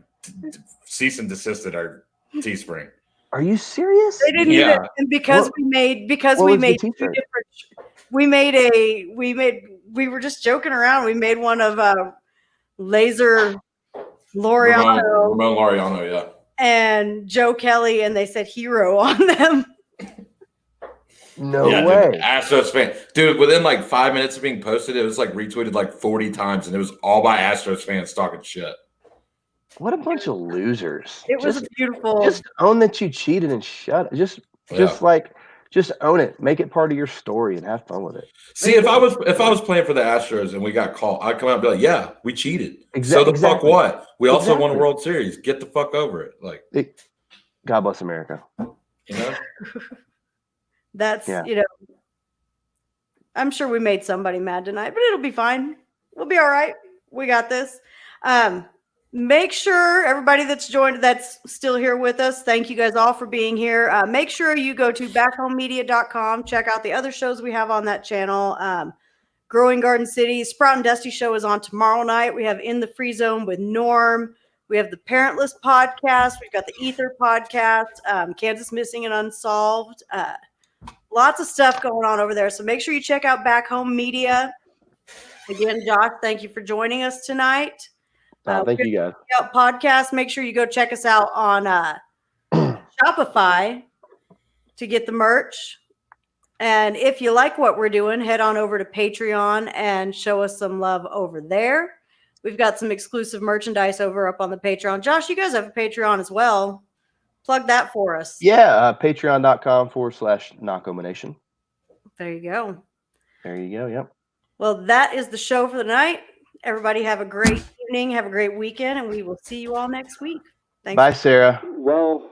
cease and desisted our Teespring. Are you serious? They didn't even, and because we made two different. We were just joking around. We made one of Laser Laureano. Ramon Laureano, yeah. And Joe Kelly, and they said hero on them. No way. Dude, Astros fan. Dude, within like 5 minutes of being posted, it was like retweeted like 40 times, and it was all by Astros fans talking shit. What a bunch of losers. It was beautiful. Just own that you cheated and shut it. Just own it. Make it part of your story and have fun with it. See, if I was playing for the Astros and we got called, I'd come out and be like, yeah, we cheated. So the fuck what? We also won a World Series. Get the fuck over it. Like, God bless America. That's, I'm sure we made somebody mad tonight, but it'll be fine. We'll be all right. We got this. Make sure everybody that's still here with us, thank you guys all for being here. Make sure you go to backhomemedia.com. Check out the other shows we have on that channel. Growing Garden City, Sprout and Dusty show is on tomorrow night. We have In the Free Zone with Norm. We have the Parentless podcast. We've got the Ether podcast, Kansas Missing and Unsolved. Lots of stuff going on over there. So make sure you check out Back Home Media. Again, Josh, thank you for joining us tonight. Thank you, guys. Podcast. Make sure you go check us out on Shopify to get the merch. And if you like what we're doing, head on over to Patreon and show us some love over there. We've got some exclusive merchandise up on the Patreon. Josh, you guys have a Patreon as well. Plug that for us. Yeah, patreon.com/Knockahoma Nation. There you go. Yep. Well, that is the show for the night. Everybody have a great evening. Have a great weekend, and we will see you all next week. Thanks. Bye, Sarah. Well,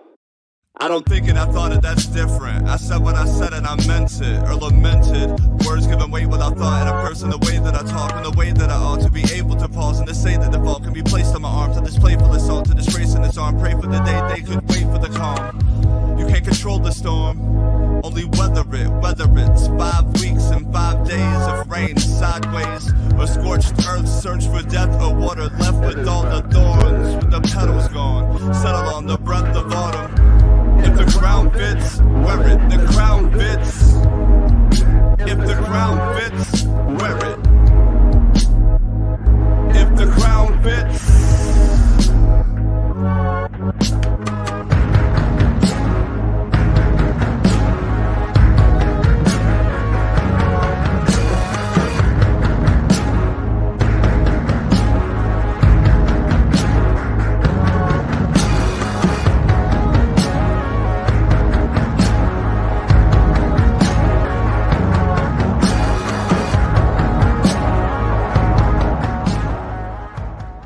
I don't think it, I thought it, that's different. I said what I said and I meant it, or lamented. Words given weight without thought in a person, the way that I talk and the way that I ought to be able to pause and to say that the fault can be placed on my arms, to this playful assault, to disgrace in its arm. Pray for the day they could wait for the calm. You can't control the storm, only weather it, whether it's 5 weeks and 5 days of rain sideways, or scorched earth, search for death or water, left with all the thorns, with the petals gone, settle on the breath of autumn. If the ground fits, wear it, the crown fits. If the ground